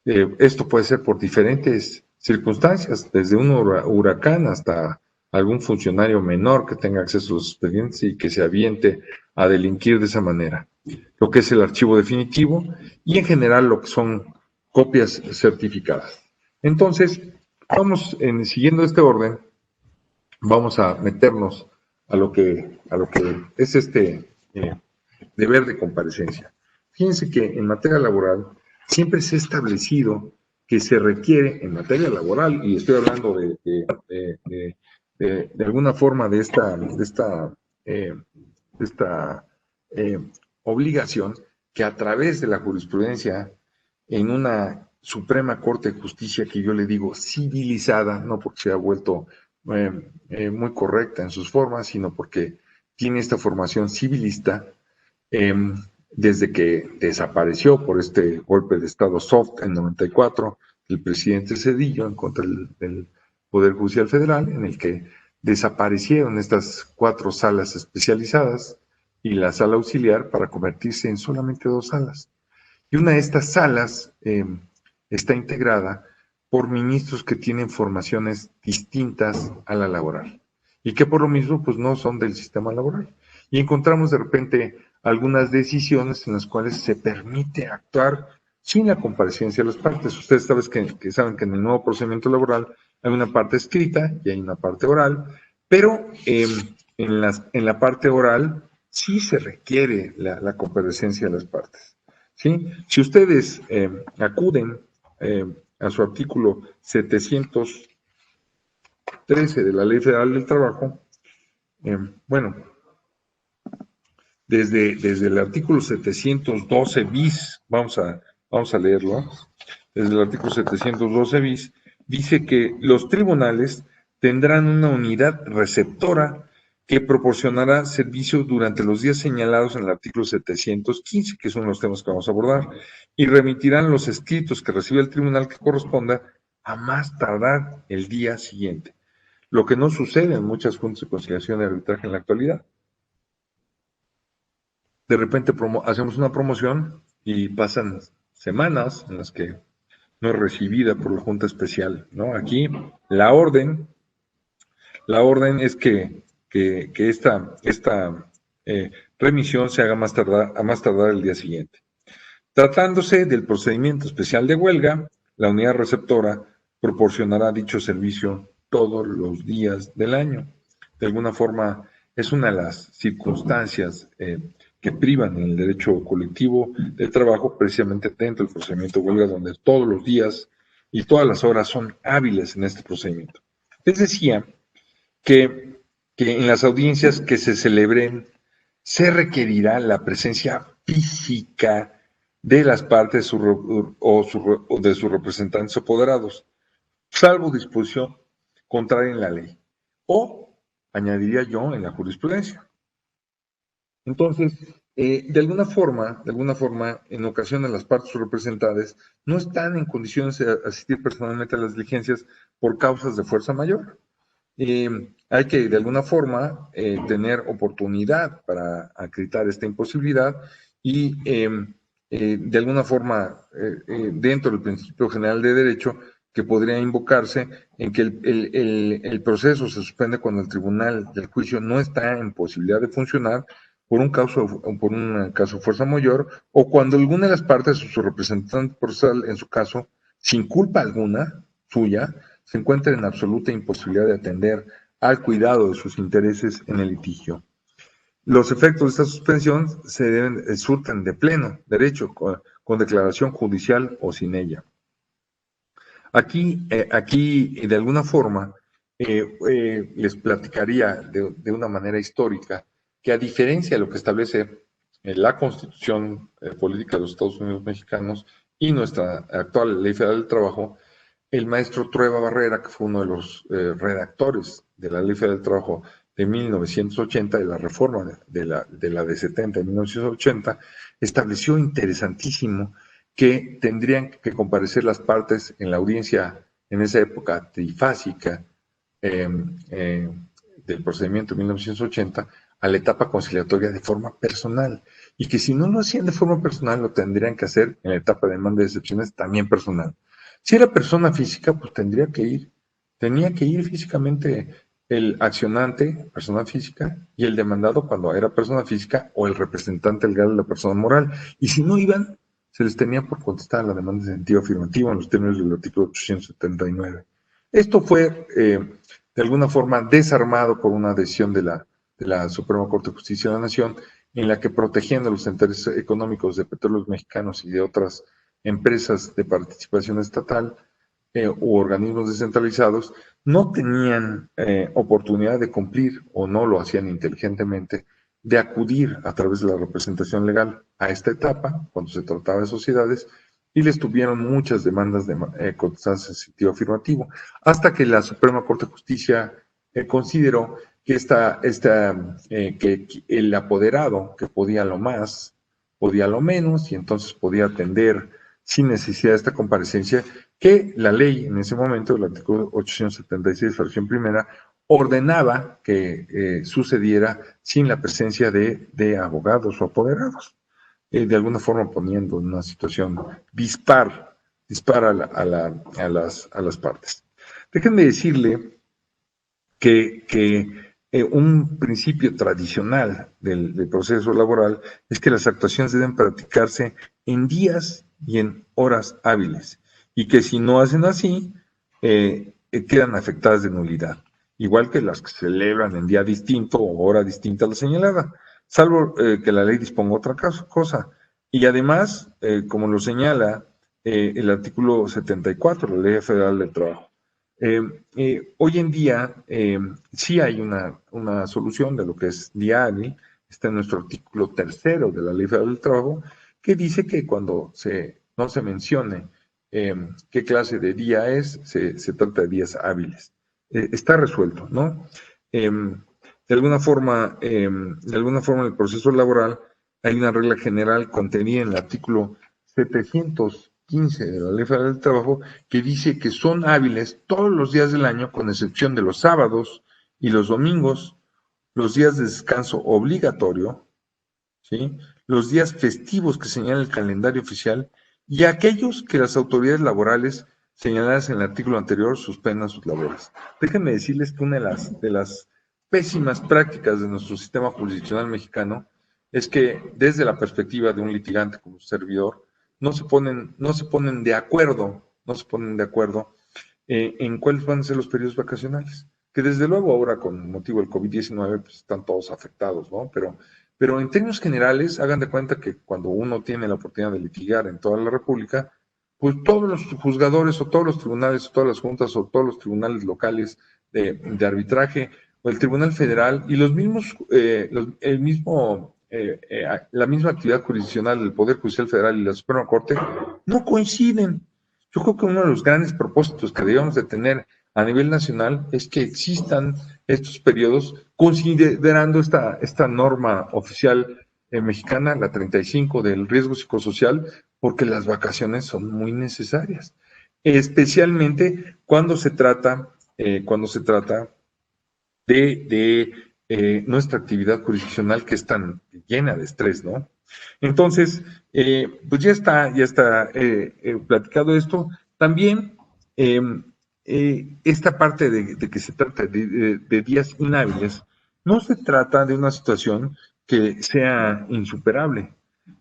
esto puede ser por diferentes circunstancias, desde un huracán hasta algún funcionario menor que tenga acceso a los expedientes y que se aviente a delinquir de esa manera. Lo que es el archivo definitivo y en general lo que son copias certificadas. Entonces, siguiendo este orden, vamos a meternos a lo que es deber de comparecencia. Fíjense que en materia laboral siempre se ha establecido que se requiere en materia laboral, y estoy hablando de alguna forma de esta obligación, que a través de la jurisprudencia en una Suprema Corte de Justicia que yo le digo civilizada, no porque se ha vuelto muy correcta en sus formas, sino porque tiene esta formación civilista, eh, desde que desapareció por este golpe de Estado soft en 94 el presidente Zedillo en contra del Poder Judicial Federal, en el que desaparecieron estas 4 salas especializadas y la sala auxiliar para convertirse en solamente 2 salas. Y una de estas salas está integrada por ministros que tienen formaciones distintas a la laboral y que por lo mismo pues no son del sistema laboral. Y encontramos de repente algunas decisiones en las cuales se permite actuar sin la comparecencia de las partes. Ustedes saben que en el nuevo procedimiento laboral hay una parte escrita y hay una parte oral, pero en la parte oral sí se requiere la comparecencia de las partes. ¿Sí? Si ustedes acuden a su artículo 713 de la Ley Federal del Trabajo, bueno, desde el artículo 712 bis, vamos a leerlo, desde el artículo 712 bis, dice que los tribunales tendrán una unidad receptora que proporcionará servicio durante los días señalados en el artículo 715, que son los temas que vamos a abordar, y remitirán los escritos que recibe el tribunal que corresponda a más tardar el día siguiente, lo que no sucede en muchas juntas de conciliación y arbitraje en la actualidad. De repente hacemos una promoción y pasan semanas en las que no es recibida por la Junta Especial, ¿no? Aquí la orden es que esta remisión se haga a más tardar el día siguiente. Tratándose del procedimiento especial de huelga, la unidad receptora proporcionará dicho servicio todos los días del año. De alguna forma, es una de las circunstancias que privan en el derecho colectivo de trabajo, precisamente dentro del procedimiento de huelga, donde todos los días y todas las horas son hábiles en este procedimiento. Les decía que en las audiencias que se celebren se requerirá la presencia física de las partes o de sus representantes apoderados, salvo disposición contraria en la ley, o, añadiría yo, en la jurisprudencia. Entonces, De alguna forma, en ocasiones las partes representadas no están en condiciones de asistir personalmente a las diligencias por causas de fuerza mayor. Hay que, de alguna forma, tener oportunidad para acreditar esta imposibilidad y, de alguna forma, dentro del principio general de derecho, que podría invocarse en que el proceso se suspende cuando el tribunal del juicio no está en posibilidad de funcionar por un caso de fuerza mayor, o cuando alguna de las partes o su representante procesal, en su caso, sin culpa alguna suya, se encuentra en absoluta imposibilidad de atender al cuidado de sus intereses en el litigio. Los efectos de esta suspensión surten de pleno derecho, con declaración judicial o sin ella. Aquí, de alguna forma, les platicaría de una manera histórica que, a diferencia de lo que establece la Constitución Política de los Estados Unidos Mexicanos y nuestra actual Ley Federal del Trabajo, el maestro Trueba Barrera, que fue uno de los redactores de la Ley Federal del Trabajo de 1980, de la reforma de la de 70 de 1980, estableció interesantísimo que tendrían que comparecer las partes en la audiencia en esa época trifásica del procedimiento de 1980 a la etapa conciliatoria de forma personal, y que si no lo hacían de forma personal lo tendrían que hacer en la etapa de demanda de excepciones también personal. Si era persona física, pues tenía que ir físicamente el accionante, persona física, y el demandado cuando era persona física, o el representante legal de la persona moral. Y si no iban, se les tenía por contestar la demanda de sentido afirmativo en los términos del artículo 879. Esto fue, de alguna forma, desarmado por una decisión de la Suprema Corte de Justicia de la Nación, en la que, protegiendo los intereses económicos de Petróleos Mexicanos y de otras empresas de participación estatal u organismos descentralizados, no tenían oportunidad de cumplir, o no lo hacían inteligentemente, de acudir a través de la representación legal a esta etapa, cuando se trataba de sociedades, y les tuvieron muchas demandas de contestancia en sentido afirmativo, hasta que la Suprema Corte de Justicia consideró que, que el apoderado, que podía lo más, podía lo menos, y entonces podía atender sin necesidad de esta comparecencia, que la ley en ese momento, el artículo 876, fracción primera, ordenaba que sucediera sin la presencia de abogados o apoderados, de alguna forma poniendo en una situación dispar a las partes. Déjenme decirle que un principio tradicional del proceso laboral es que las actuaciones deben practicarse en días y en horas hábiles, y que si no hacen así, quedan afectadas de nulidad, igual que las que se celebran en día distinto o hora distinta a la señalada, salvo que la ley disponga otra cosa. Y además, como lo señala el artículo 74 de la Ley Federal del Trabajo, hoy en día sí hay una solución de lo que es día hábil. Está en nuestro artículo 3 de la Ley Federal del Trabajo, que dice que cuando no se mencione qué clase de día es, se trata de días hábiles. Está resuelto, ¿no? De alguna forma, en el proceso laboral hay una regla general contenida en el artículo 715 de la Ley Federal del Trabajo, que dice que son hábiles todos los días del año, con excepción de los sábados y los domingos, los días de descanso obligatorio, ¿sí?, los días festivos que señala el calendario oficial, y aquellos que las autoridades laborales señaladas en el artículo anterior suspendan sus labores. Déjenme decirles que una de las pésimas prácticas de nuestro sistema jurisdiccional mexicano es que, desde la perspectiva de un litigante como servidor, no se ponen de acuerdo en cuáles van a ser los periodos vacacionales, que desde luego ahora, con motivo del COVID-19, pues están todos afectados, ¿no? Pero en términos generales, hagan de cuenta que cuando uno tiene la oportunidad de litigar en toda la República, pues todos los juzgadores o todos los tribunales o todas las juntas o todos los tribunales locales de arbitraje o el Tribunal Federal y los mismos, la misma actividad jurisdiccional del Poder Judicial Federal y la Suprema Corte no coinciden. Yo creo que uno de los grandes propósitos que debemos de tener a nivel nacional es que existan estos periodos, considerando esta norma oficial mexicana, la 35 del riesgo psicosocial, porque las vacaciones son muy necesarias, especialmente cuando se trata de nuestra actividad jurisdiccional que es tan llena de estrés, ¿no? Entonces, pues ya está platicado esto. También esta parte de que se trata de días inhábiles, no se trata de una situación que sea insuperable.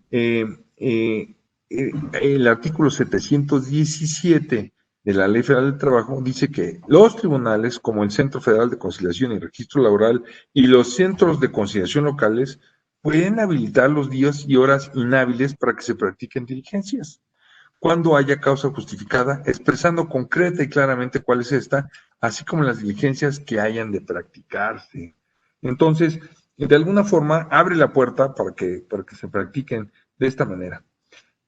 Eh, eh, el artículo 717 de la Ley Federal del Trabajo dice que los tribunales, como el Centro Federal de Conciliación y Registro Laboral y los centros de conciliación locales, pueden habilitar los días y horas inhábiles para que se practiquen diligencias, cuando haya causa justificada, expresando concreta y claramente cuál es esta, así como las diligencias que hayan de practicarse. Entonces, de alguna forma, abre la puerta para que se practiquen de esta manera.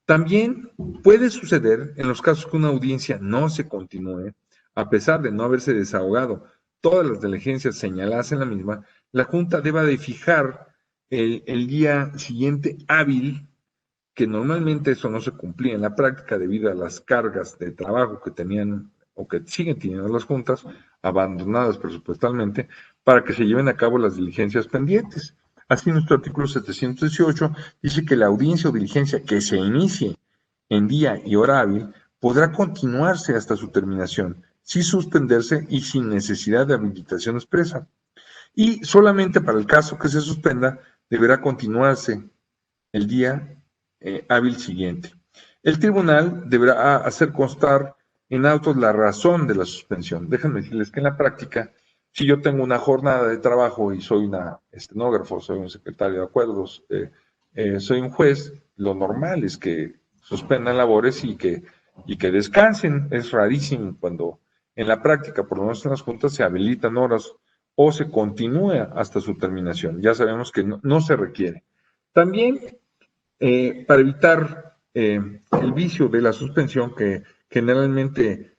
También puede suceder en los casos que una audiencia no se continúe, a pesar de no haberse desahogado todas las diligencias señaladas en la misma, la Junta deba de fijar el día siguiente hábil, que normalmente eso no se cumplía en la práctica debido a las cargas de trabajo que tenían o que siguen teniendo las juntas, abandonadas presupuestalmente, para que se lleven a cabo las diligencias pendientes. Así, nuestro artículo 718 dice que la audiencia o diligencia que se inicie en día y hora hábil podrá continuarse hasta su terminación, sin suspenderse y sin necesidad de habilitación expresa. Y solamente para el caso que se suspenda, deberá continuarse el día hábil siguiente. El tribunal deberá hacer constar en autos la razón de la suspensión. Déjenme decirles que en la práctica, si yo tengo una jornada de trabajo y soy una estenógrafo, soy un secretario de acuerdos, soy un juez, lo normal es que suspendan labores y que descansen. Es rarísimo cuando en la práctica, por lo menos en las juntas, se habilitan horas o se continúa hasta su terminación. Ya sabemos que no se requiere. También para evitar el vicio de la suspensión que generalmente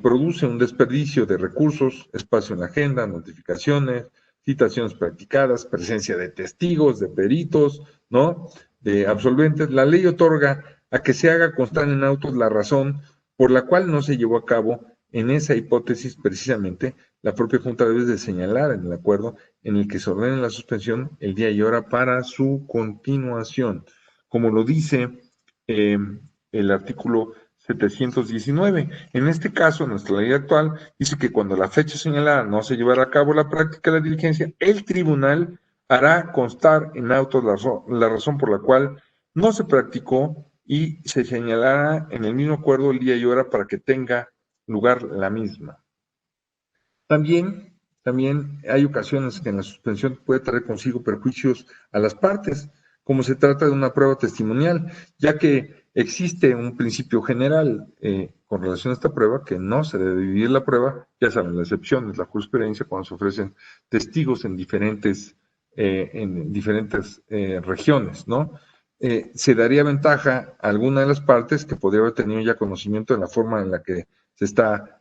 produce un desperdicio de recursos, espacio en la agenda, notificaciones, citaciones practicadas, presencia de testigos, de peritos, ¿no? De absolventes. La ley otorga a que se haga constar en autos la razón por la cual no se llevó a cabo en esa hipótesis precisamente. La propia Junta debe de señalar en el acuerdo en el que se ordene la suspensión el día y hora para su continuación, como lo dice el artículo 719. En este caso, nuestra ley actual dice que cuando la fecha señalada no se llevará a cabo la práctica de la diligencia, el tribunal hará constar en autos la razón por la cual no se practicó y se señalará en el mismo acuerdo el día y hora para que tenga lugar la misma. También hay ocasiones que en la suspensión puede traer consigo perjuicios a las partes, como se trata de una prueba testimonial, ya que existe un principio general con relación a esta prueba, que no se debe dividir la prueba. Ya saben, la excepción es la jurisprudencia cuando se ofrecen testigos en diferentes regiones, ¿no? Se daría ventaja a alguna de las partes que podría haber tenido ya conocimiento de la forma en la que se está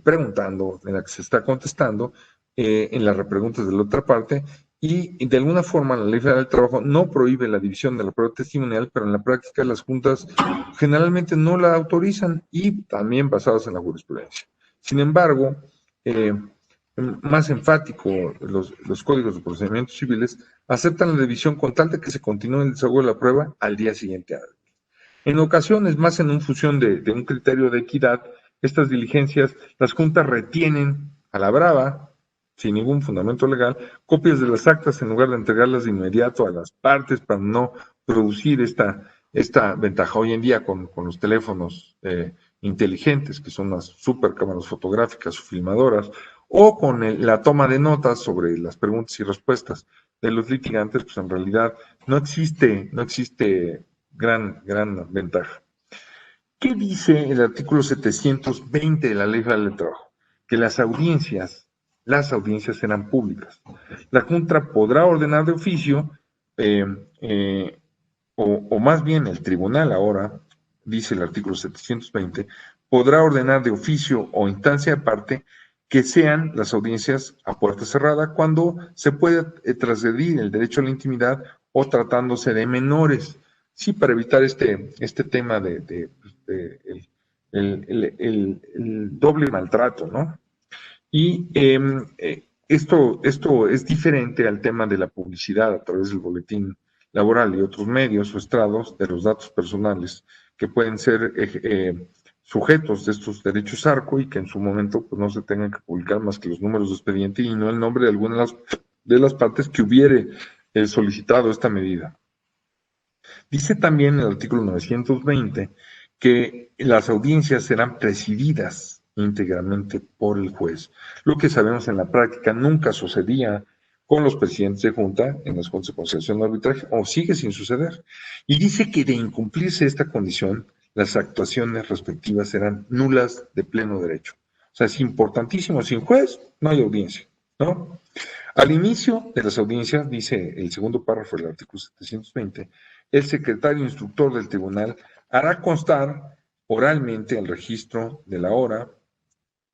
preguntando, en la que se está contestando, en las repreguntas de la otra parte, y de alguna forma la Ley Federal del Trabajo no prohíbe la división de la prueba testimonial, pero en la práctica las juntas generalmente no la autorizan, y también basadas en la jurisprudencia. Sin embargo, más enfático, los códigos de procedimientos civiles aceptan la división con tal de que se continúe el desahogo de la prueba al día siguiente. En ocasiones, más en función de un criterio de equidad, estas diligencias, las juntas retienen a la brava, sin ningún fundamento legal, copias de las actas en lugar de entregarlas de inmediato a las partes para no producir esta ventaja. Hoy en día con los teléfonos inteligentes, que son las supercámaras fotográficas o filmadoras, o con la toma de notas sobre las preguntas y respuestas de los litigantes, pues en realidad no existe gran ventaja. ¿Qué dice el artículo 720 de la Ley Federal del Trabajo? Que las audiencias serán públicas. La Junta podrá ordenar de oficio, o más bien el tribunal ahora, dice el artículo 720, podrá ordenar de oficio o instancia aparte que sean las audiencias a puerta cerrada cuando se pueda transgredir el derecho a la intimidad o tratándose de menores. Sí, para evitar este tema el doble maltrato, ¿no? Y esto es diferente al tema de la publicidad a través del boletín laboral y otros medios o estrados de los datos personales que pueden ser sujetos de estos derechos ARCO y que en su momento pues, no se tengan que publicar más que los números de expediente y no el nombre de alguna de las partes que hubiere solicitado esta medida. Dice también el artículo 920 que las audiencias serán presididas íntegramente por el juez. Lo que sabemos en la práctica nunca sucedía con los presidentes de junta en las juntas de conciliación de arbitraje, o sigue sin suceder. Y dice que de incumplirse esta condición, las actuaciones respectivas serán nulas de pleno derecho. O sea, es importantísimo, sin juez no hay audiencia, ¿no? Al inicio de las audiencias, dice el segundo párrafo del artículo 720, el secretario instructor del tribunal hará constar oralmente el registro de la hora,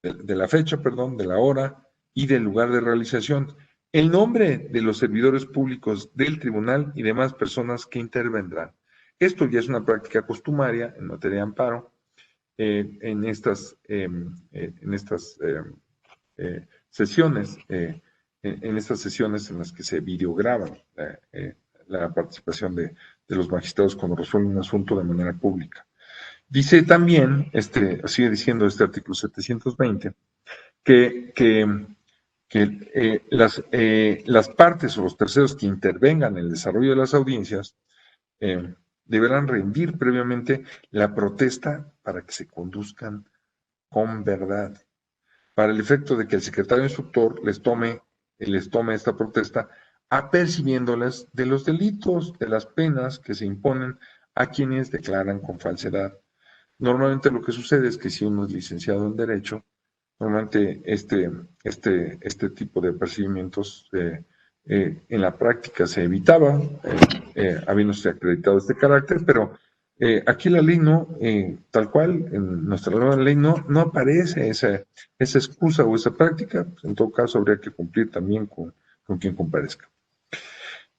de la fecha, perdón, de la hora y del lugar de realización, el nombre de los servidores públicos del tribunal y demás personas que intervendrán. Esto ya es una práctica costumaria en materia de amparo en estas sesiones, en estas sesiones en las que se videograban la participación de los magistrados cuando resuelven un asunto de manera pública. Dice también, sigue diciendo este artículo 720, que las partes o los terceros que intervengan en el desarrollo de las audiencias deberán rendir previamente la protesta para que se conduzcan con verdad, para el efecto de que el secretario instructor les tome esta protesta apercibiéndolas de los delitos, de las penas que se imponen a quienes declaran con falsedad. Normalmente lo que sucede es que si uno es licenciado en Derecho, normalmente este tipo de apercibimientos en la práctica se evitaba, habiéndose acreditado este carácter, pero aquí la ley no, tal cual, en nuestra nueva ley no aparece esa excusa o esa práctica, pues en todo caso habría que cumplir también con quien comparezca.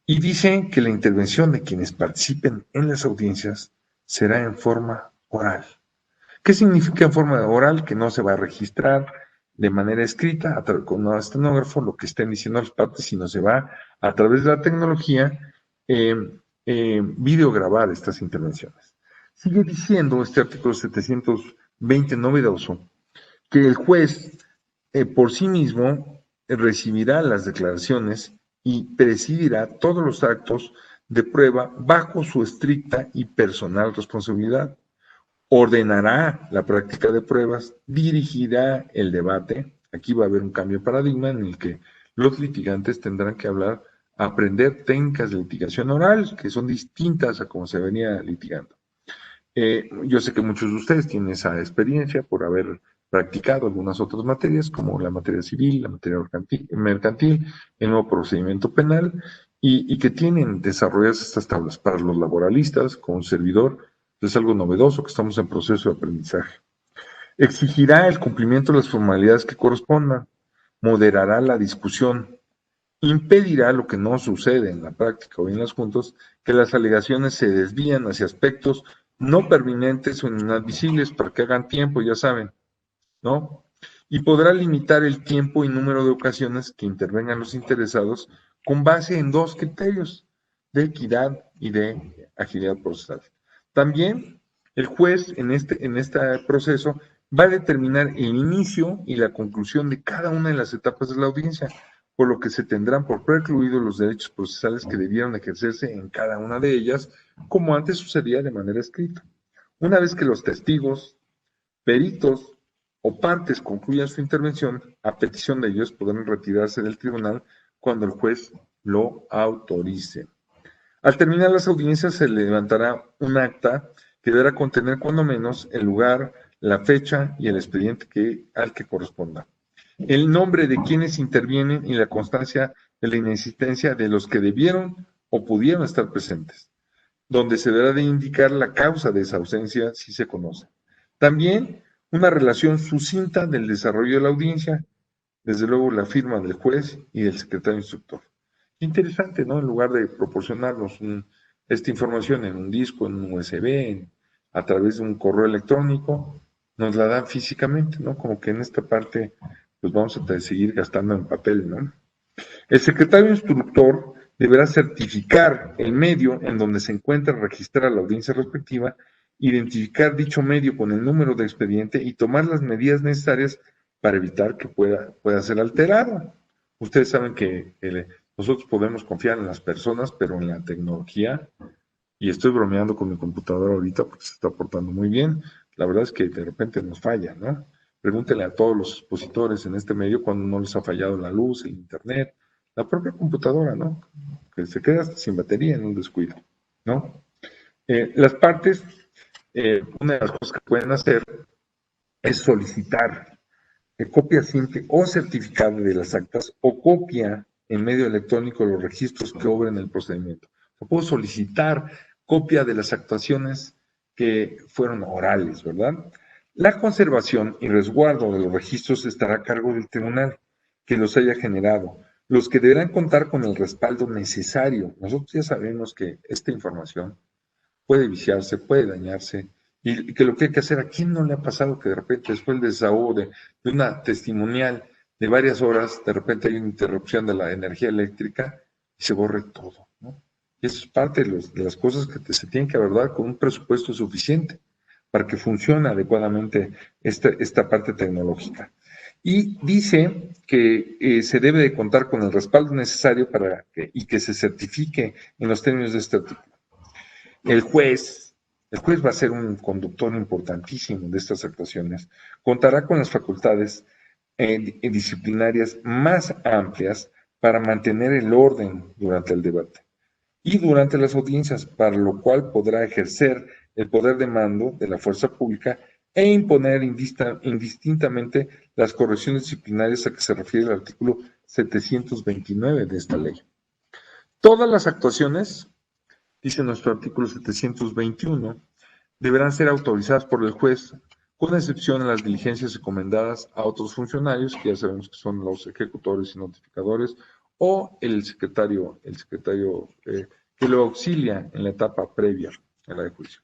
Y dice que la intervención de quienes participen en las audiencias será en forma oral. ¿Qué significa en forma oral? Que no se va a registrar de manera escrita con un estenógrafo lo que estén diciendo las partes, sino se va a través de la tecnología videograbar estas intervenciones. Sigue diciendo este artículo 720 novedoso que el juez por sí mismo recibirá las declaraciones y presidirá todos los actos de prueba bajo su estricta y personal responsabilidad. Ordenará la práctica de pruebas, dirigirá el debate. Aquí va a haber un cambio de paradigma en el que los litigantes tendrán que aprender técnicas de litigación oral, que son distintas a como se venía litigando. Yo sé que muchos de ustedes tienen esa experiencia por haber practicado algunas otras materias, como la materia civil, la materia mercantil, el nuevo procedimiento penal, y que tienen desarrolladas estas tablas para los laboralistas, como un servidor. Es algo novedoso que estamos en proceso de aprendizaje. Exigirá el cumplimiento de las formalidades que correspondan, moderará la discusión, impedirá lo que no sucede en la práctica o en las juntas, que las alegaciones se desvían hacia aspectos no pertinentes o inadmisibles para que hagan tiempo, ya saben, ¿no? Y podrá limitar el tiempo y número de ocasiones que intervengan los interesados con base en dos criterios, de equidad y de agilidad procesal. También el juez en este proceso va a determinar el inicio y la conclusión de cada una de las etapas de la audiencia, por lo que se tendrán por precluidos los derechos procesales que debieron ejercerse en cada una de ellas, como antes sucedía de manera escrita. Una vez que los testigos, peritos o partes concluyan su intervención, a petición de ellos podrán retirarse del tribunal cuando el juez lo autorice. Al terminar las audiencias se levantará un acta que deberá contener cuando menos el lugar, la fecha y el expediente al que corresponda, el nombre de quienes intervienen y la constancia de la inexistencia de los que debieron o pudieron estar presentes, donde se deberá de indicar la causa de esa ausencia si se conoce. También una relación sucinta del desarrollo de la audiencia, desde luego la firma del juez y del secretario instructor. Interesante, ¿no? En lugar de proporcionarnos esta información en un disco, en un USB, a través de un correo electrónico, nos la dan físicamente, ¿no? Como que en esta parte, pues vamos a seguir gastando en papel, ¿no? El secretario instructor deberá certificar el medio en donde se encuentra registrada la audiencia respectiva, identificar dicho medio con el número de expediente y tomar las medidas necesarias para evitar que pueda ser alterado. Ustedes saben que nosotros podemos confiar en las personas, pero en la tecnología, y estoy bromeando con mi computadora ahorita porque se está portando muy bien, la verdad es que de repente nos falla, ¿no? Pregúntenle a todos los expositores en este medio cuando no les ha fallado la luz, el internet, la propia computadora, ¿no? Que se queda sin batería en un descuido, ¿no? Las partes, una de las cosas que pueden hacer es solicitar copia simple o certificada de las actas o copia en medio electrónico de los registros que obren el procedimiento. O puedo solicitar copia de las actuaciones que fueron orales, ¿verdad? La conservación y resguardo de los registros estará a cargo del tribunal que los haya generado, los que deberán contar con el respaldo necesario. Nosotros ya sabemos que esta información puede viciarse, puede dañarse, y que lo que hay que hacer, ¿a quién no le ha pasado que de repente después del desahogo de una testimonial de varias horas, de repente hay una interrupción de la energía eléctrica y se borre todo, ¿no? Y eso es parte de las cosas que se tienen que abordar con un presupuesto suficiente para que funcione adecuadamente esta parte tecnológica. Y dice que se debe de contar con el respaldo necesario y que se certifique en los términos de este artículo. El juez va a ser un conductor importantísimo de estas actuaciones, contará con las facultades disciplinarias más amplias para mantener el orden durante el debate y durante las audiencias, para lo cual podrá ejercer el poder de mando de la fuerza pública e imponer indistintamente las correcciones disciplinarias a que se refiere el artículo 729 de esta ley. Todas las actuaciones, dice nuestro artículo 721, deberán ser autorizadas por el juez, con excepción de las diligencias encomendadas a otros funcionarios, que ya sabemos que son los ejecutores y notificadores, o el secretario que lo auxilia en la etapa previa a la de juicio.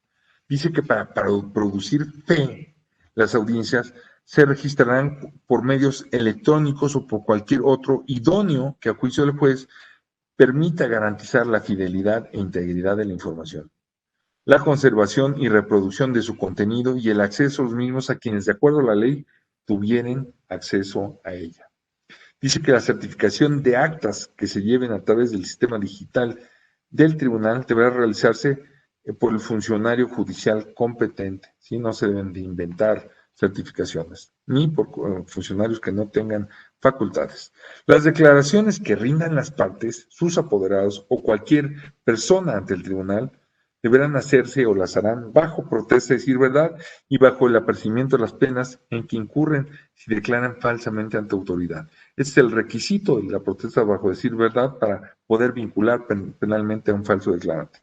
Dice que para producir fe, las audiencias se registrarán por medios electrónicos o por cualquier otro idóneo que a juicio del juez permita garantizar la fidelidad e integridad de la información, la conservación y reproducción de su contenido y el acceso a los mismos a quienes, de acuerdo a la ley, tuvieran acceso a ella. Dice que la certificación de actas que se lleven a través del sistema digital del tribunal deberá realizarse por el funcionario judicial competente, ¿sí? No se deben de inventar certificaciones, ni por funcionarios que no tengan facultades. Las declaraciones que rindan las partes, sus apoderados o cualquier persona ante el tribunal deberán hacerse o las harán bajo protesta de decir verdad y bajo el apercibimiento de las penas en que incurren si declaran falsamente ante autoridad. Este es el requisito de la protesta bajo decir verdad para poder vincular penalmente a un falso declarante.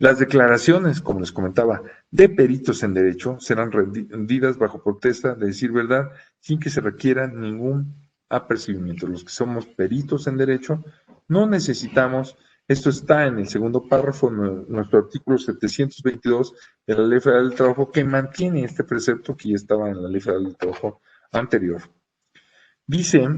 Las declaraciones, como les comentaba, de peritos en derecho serán rendidas bajo protesta de decir verdad sin que se requiera ningún apercibimiento. Los que somos peritos en derecho no necesitamos, esto está en el segundo párrafo de nuestro artículo 722 de la Ley Federal del Trabajo, que mantiene este precepto que ya estaba en la Ley Federal del Trabajo anterior. Dice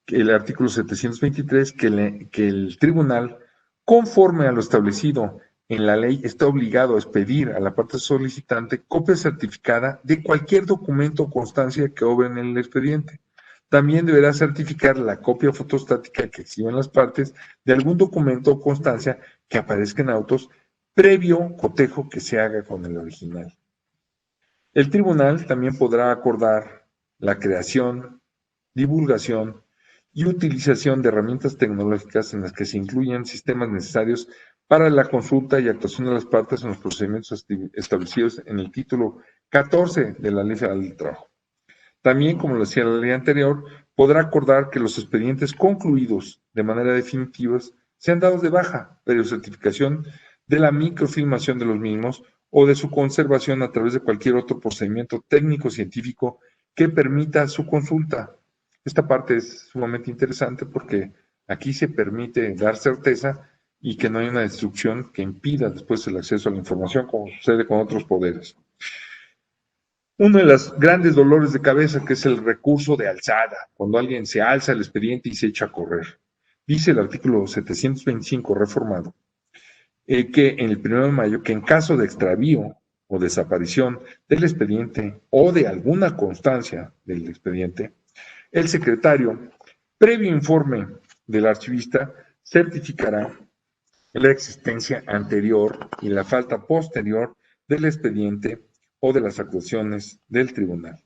que el artículo 723 que el tribunal, conforme a lo establecido en la ley, está obligado a expedir a la parte solicitante copia certificada de cualquier documento o constancia que obre en el expediente. También deberá certificar la copia fotostática que exhiban las partes de algún documento o constancia que aparezca en autos, previo cotejo que se haga con el original. El tribunal también podrá acordar la creación, divulgación y utilización de herramientas tecnológicas en las que se incluyan sistemas necesarios para la consulta y actuación de las partes en los procedimientos establecidos en el título 14 de la Ley Federal del Trabajo. También, como lo decía la ley anterior, podrá acordar que los expedientes concluidos de manera definitiva sean dados de baja, previa certificación de la microfilmación de los mismos o de su conservación a través de cualquier otro procedimiento técnico-científico que permita su consulta. Esta parte es sumamente interesante porque Aquí se permite dar certeza y que no hay una destrucción que impida después el acceso a la información, como sucede con otros poderes. Uno de los grandes dolores de cabeza, que es el recurso de alzada, cuando alguien se alza el expediente y se echa a correr. Dice el artículo 725 reformado, que en el 1 de mayo, que en caso de extravío o desaparición del expediente o de alguna constancia del expediente, el secretario, previo informe del archivista, certificará la existencia anterior y la falta posterior del expediente o de las actuaciones del tribunal.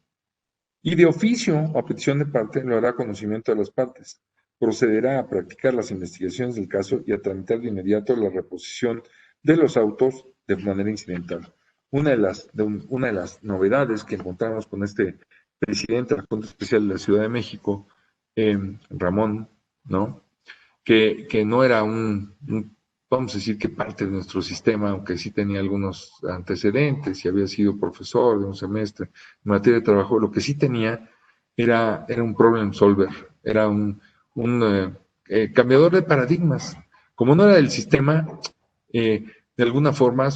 Y de oficio o a petición de parte lo hará conocimiento de las partes. Procederá a practicar las investigaciones del caso y a tramitar de inmediato la reposición de los autos de manera incidental. Una de las novedades que encontramos con este presidente de la Junta Especial de la Ciudad de México, Ramón, ¿no? Que no era vamos a decir que parte de nuestro sistema, aunque sí tenía algunos antecedentes y había sido profesor de un semestre en materia de trabajo, lo que sí tenía era un problem solver, era un cambiador de paradigmas. Como no era del sistema, de alguna forma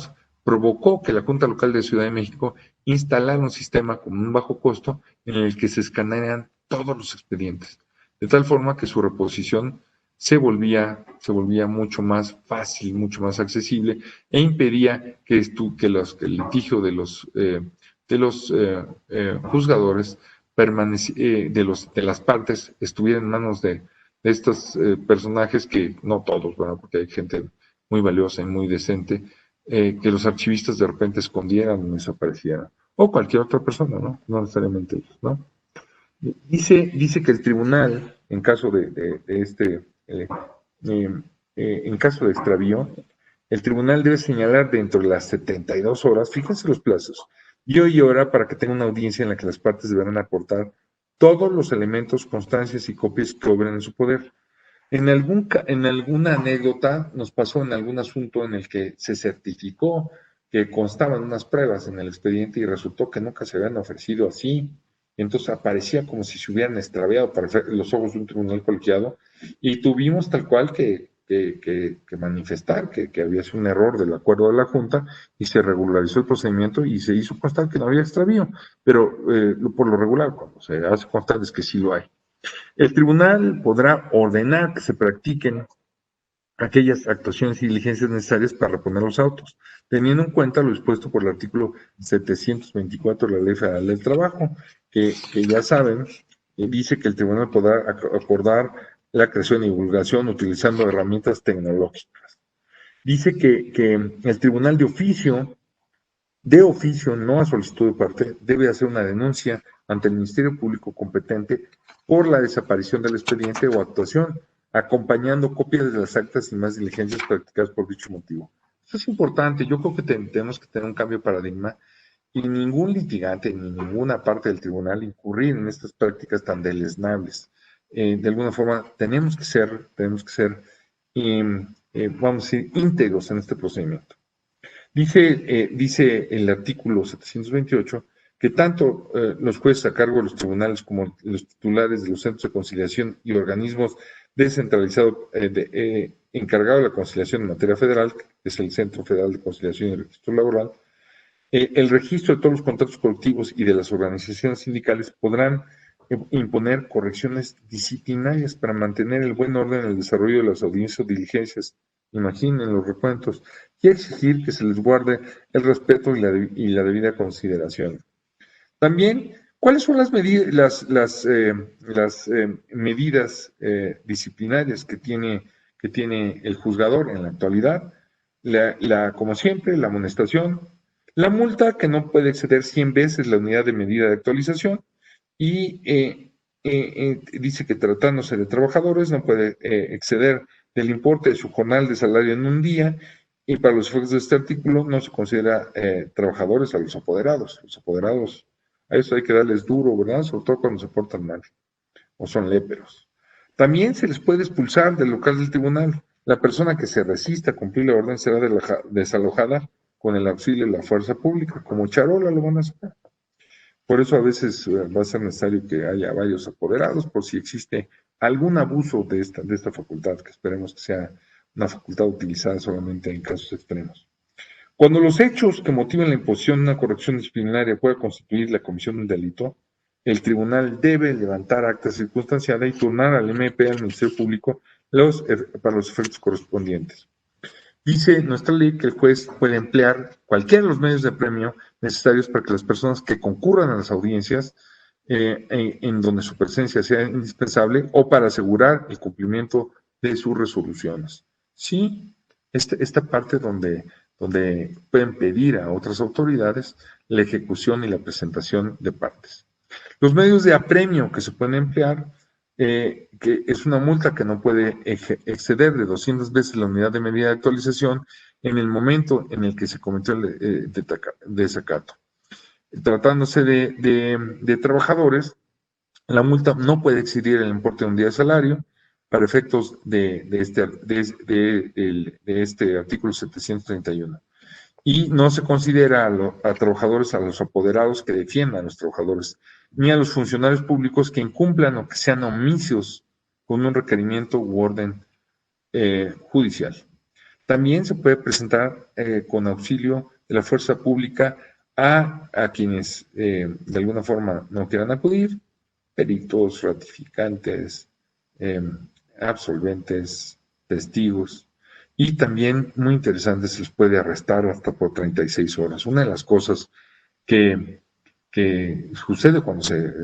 provocó que la Junta Local de Ciudad de México instalara un sistema con un bajo costo en el que se escanearan todos los expedientes, de tal forma que su reposición se volvía mucho más fácil, mucho más accesible e impedía que el litigio de los juzgadores de las partes estuviera en manos de estos personajes que, no todos, ¿verdad? Porque hay gente muy valiosa y muy decente, que los archivistas de repente escondieran o desaparecieran, o cualquier otra persona, ¿no? No necesariamente ellos, ¿no? Dice que el tribunal, en caso en caso de extravío, el tribunal debe señalar dentro de las 72 horas, fíjense los plazos, día y hora para que tenga una audiencia en la que las partes deberán aportar todos los elementos, constancias y copias que obren en su poder. En alguna anécdota nos pasó en algún asunto en el que se certificó que constaban unas pruebas en el expediente y resultó que nunca se habían ofrecido así. Entonces aparecía como si se hubieran extraviado para los ojos de un tribunal colegiado y tuvimos tal cual que manifestar que había sido un error del acuerdo de la Junta y se regularizó el procedimiento y se hizo constar que no había extravío. Pero por lo regular, cuando se hace constar es que sí lo hay. El tribunal podrá ordenar que se practiquen aquellas actuaciones y diligencias necesarias para reponer los autos, teniendo en cuenta lo dispuesto por el artículo 724 de la Ley Federal del Trabajo, que ya saben, dice que el tribunal podrá acordar la creación y divulgación utilizando herramientas tecnológicas. Dice que el tribunal de oficio, no a solicitud de parte, debe hacer una denuncia ante el Ministerio Público competente por la desaparición del expediente o actuación, acompañando copias de las actas y más diligencias practicadas por dicho motivo. Eso es importante. Yo creo que tenemos que tener un cambio de paradigma y ningún litigante ni ninguna parte del tribunal incurrir en estas prácticas tan deleznables. De alguna forma, tenemos que ser vamos a decir, íntegros en este procedimiento. Dice el artículo 728 que tanto los jueces a cargo de los tribunales como los titulares de los centros de conciliación y organismos descentralizados encargados de la conciliación en materia federal, que es el Centro Federal de Conciliación y Registro Laboral, el registro de todos los contratos colectivos y de las organizaciones sindicales podrán imponer correcciones disciplinarias para mantener el buen orden en el desarrollo de las audiencias o diligencias, imaginen los recuentos, y exigir que se les guarde el respeto y la debida consideración. También, ¿cuáles son las medidas, medidas disciplinarias que tiene el juzgador en la actualidad? Como siempre, la amonestación, la multa que no puede exceder 100 veces la unidad de medida de actualización y dice que tratándose de trabajadores no puede exceder del importe de su jornal de salario en un día y para los efectos de este artículo no se considera trabajadores a los apoderados. Los apoderados, a eso hay que darles duro, ¿verdad? Sobre todo cuando se portan mal o son léperos. También se les puede expulsar del local del tribunal. La persona que se resista a cumplir la orden será desalojada con el auxilio de la fuerza pública. Como charola lo van a hacer. Por eso a veces va a ser necesario que haya varios apoderados por si existe algún abuso de esta facultad, que esperemos que sea una facultad utilizada solamente en casos extremos. Cuando los hechos que motiven la imposición de una corrección disciplinaria pueda constituir la comisión de un delito, el tribunal debe levantar acta circunstanciada y turnar al MP, al Ministerio Público, para los efectos correspondientes. Dice nuestra ley que el juez puede emplear cualquiera de los medios de apremio necesarios para que las personas que concurran a las audiencias en donde su presencia sea indispensable o para asegurar el cumplimiento de sus resoluciones. Sí, esta parte donde pueden pedir a otras autoridades la ejecución y la presentación de partes. Los medios de apremio que se pueden emplear, que es una multa que no puede exceder de 200 veces la unidad de medida de actualización en el momento en el que se cometió el desacato. Tratándose de trabajadores, la multa no puede excedir el importe de un día de salario para efectos de este artículo 731. Y no se considera a trabajadores, a los apoderados que defiendan a los trabajadores, ni a los funcionarios públicos que incumplan o que sean omisios con un requerimiento u orden judicial. También se puede presentar con auxilio de la fuerza pública a quienes de alguna forma no quieran acudir, peritos, ratificantes, absolventes, testigos, y también, muy interesante, se les puede arrestar hasta por 36 horas. Una de las cosas que sucede cuando se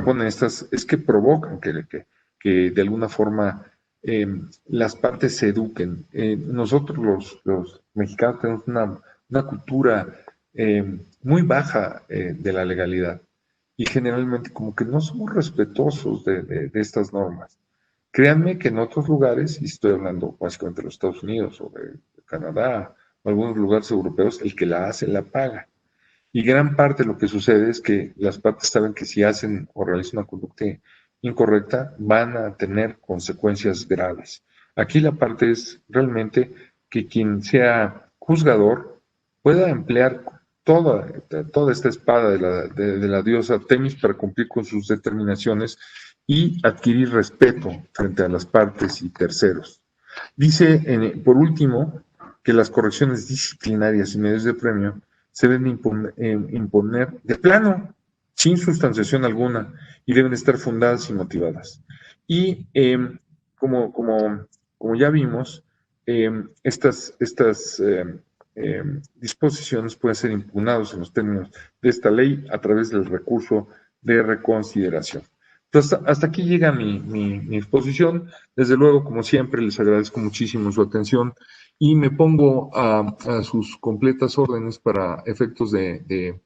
ponen estas es que provocan que de alguna forma las partes se eduquen. Nosotros los mexicanos tenemos una cultura muy baja de la legalidad y generalmente como que no somos respetuosos de estas normas. Créanme que en otros lugares, y estoy hablando básicamente de los Estados Unidos o de Canadá o algunos lugares europeos, el que la hace la paga. Y gran parte de lo que sucede es que las partes saben que si hacen o realizan una conducta incorrecta van a tener consecuencias graves. Aquí la parte es realmente que quien sea juzgador pueda emplear toda esta espada de la diosa Temis para cumplir con sus determinaciones y adquirir respeto frente a las partes y terceros. Dice, por último, que las correcciones disciplinarias y medios de premio se deben imponer de plano, sin sustanciación alguna, y deben estar fundadas y motivadas. Y como ya vimos, estas disposiciones pueden ser impugnadas en los términos de esta ley a través del recurso de reconsideración. Entonces, hasta aquí llega mi exposición. Desde luego, como siempre, les agradezco muchísimo su atención y me pongo a sus completas órdenes para efectos de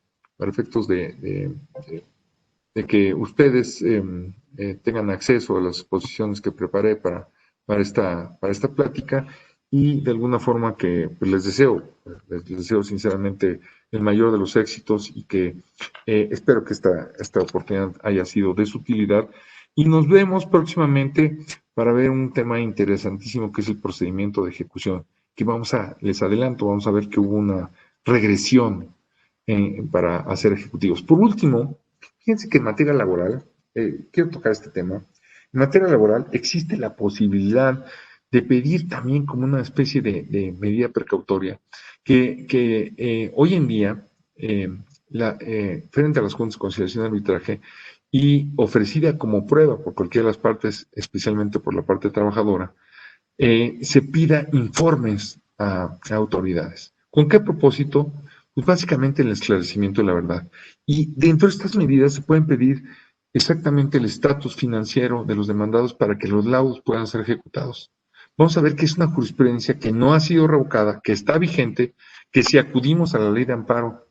que ustedes tengan acceso a las exposiciones que preparé para esta plática y de alguna forma que pues, les deseo sinceramente el mayor de los éxitos y que espero que esta oportunidad haya sido de su utilidad y nos vemos próximamente para ver un tema interesantísimo que es el procedimiento de ejecución, que les adelanto, vamos a ver que hubo una regresión para hacer ejecutivos. Por último, fíjense que en materia laboral, quiero tocar este tema, en materia laboral existe la posibilidad de pedir también como una especie de medida precautoria que hoy en día, frente a las juntas de conciliación y arbitraje y ofrecida como prueba por cualquiera de las partes, especialmente por la parte trabajadora, se pida informes a autoridades. ¿Con qué propósito? Pues básicamente el esclarecimiento de la verdad. Y dentro de estas medidas se pueden pedir exactamente el estatus financiero de los demandados para que los laudos puedan ser ejecutados. Vamos a ver que es una jurisprudencia que no ha sido revocada, que está vigente, que si acudimos a la ley de amparo,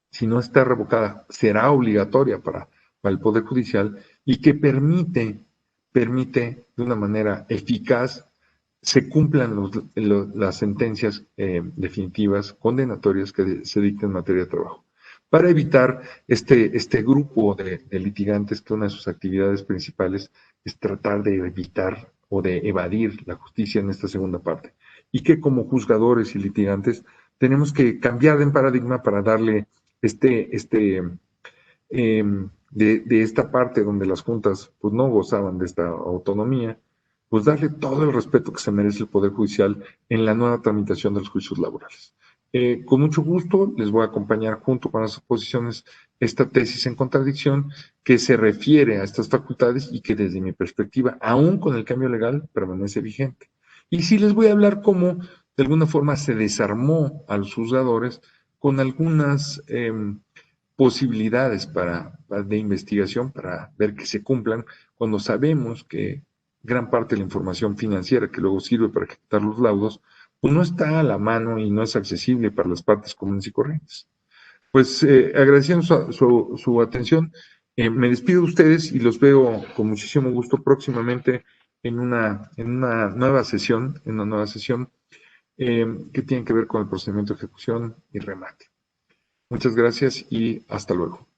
si no está revocada, será obligatoria para el Poder Judicial y que permite de una manera eficaz se cumplan las sentencias definitivas, condenatorias que se dicten en materia de trabajo. Para evitar este grupo de litigantes que una de sus actividades principales es tratar de evitar o de evadir la justicia en esta segunda parte. Y que como juzgadores y litigantes tenemos que cambiar de paradigma para darle de esta parte donde las juntas pues no gozaban de esta autonomía, pues darle todo el respeto que se merece el Poder Judicial en la nueva tramitación de los juicios laborales. Con mucho gusto les voy a acompañar junto con las oposiciones esta tesis en contradicción que se refiere a estas facultades y que desde mi perspectiva, aún con el cambio legal, permanece vigente. Y sí les voy a hablar cómo de alguna forma se desarmó a los juzgadores con algunas posibilidades de investigación para ver que se cumplan cuando sabemos que gran parte de la información financiera que luego sirve para ejecutar los laudos, pues no está a la mano y no es accesible para las partes comunes y corrientes. Pues agradeciendo su atención, me despido de ustedes y los veo con muchísimo gusto próximamente en una nueva sesión, que tiene que ver con el procedimiento de ejecución y remate. Muchas gracias y hasta luego.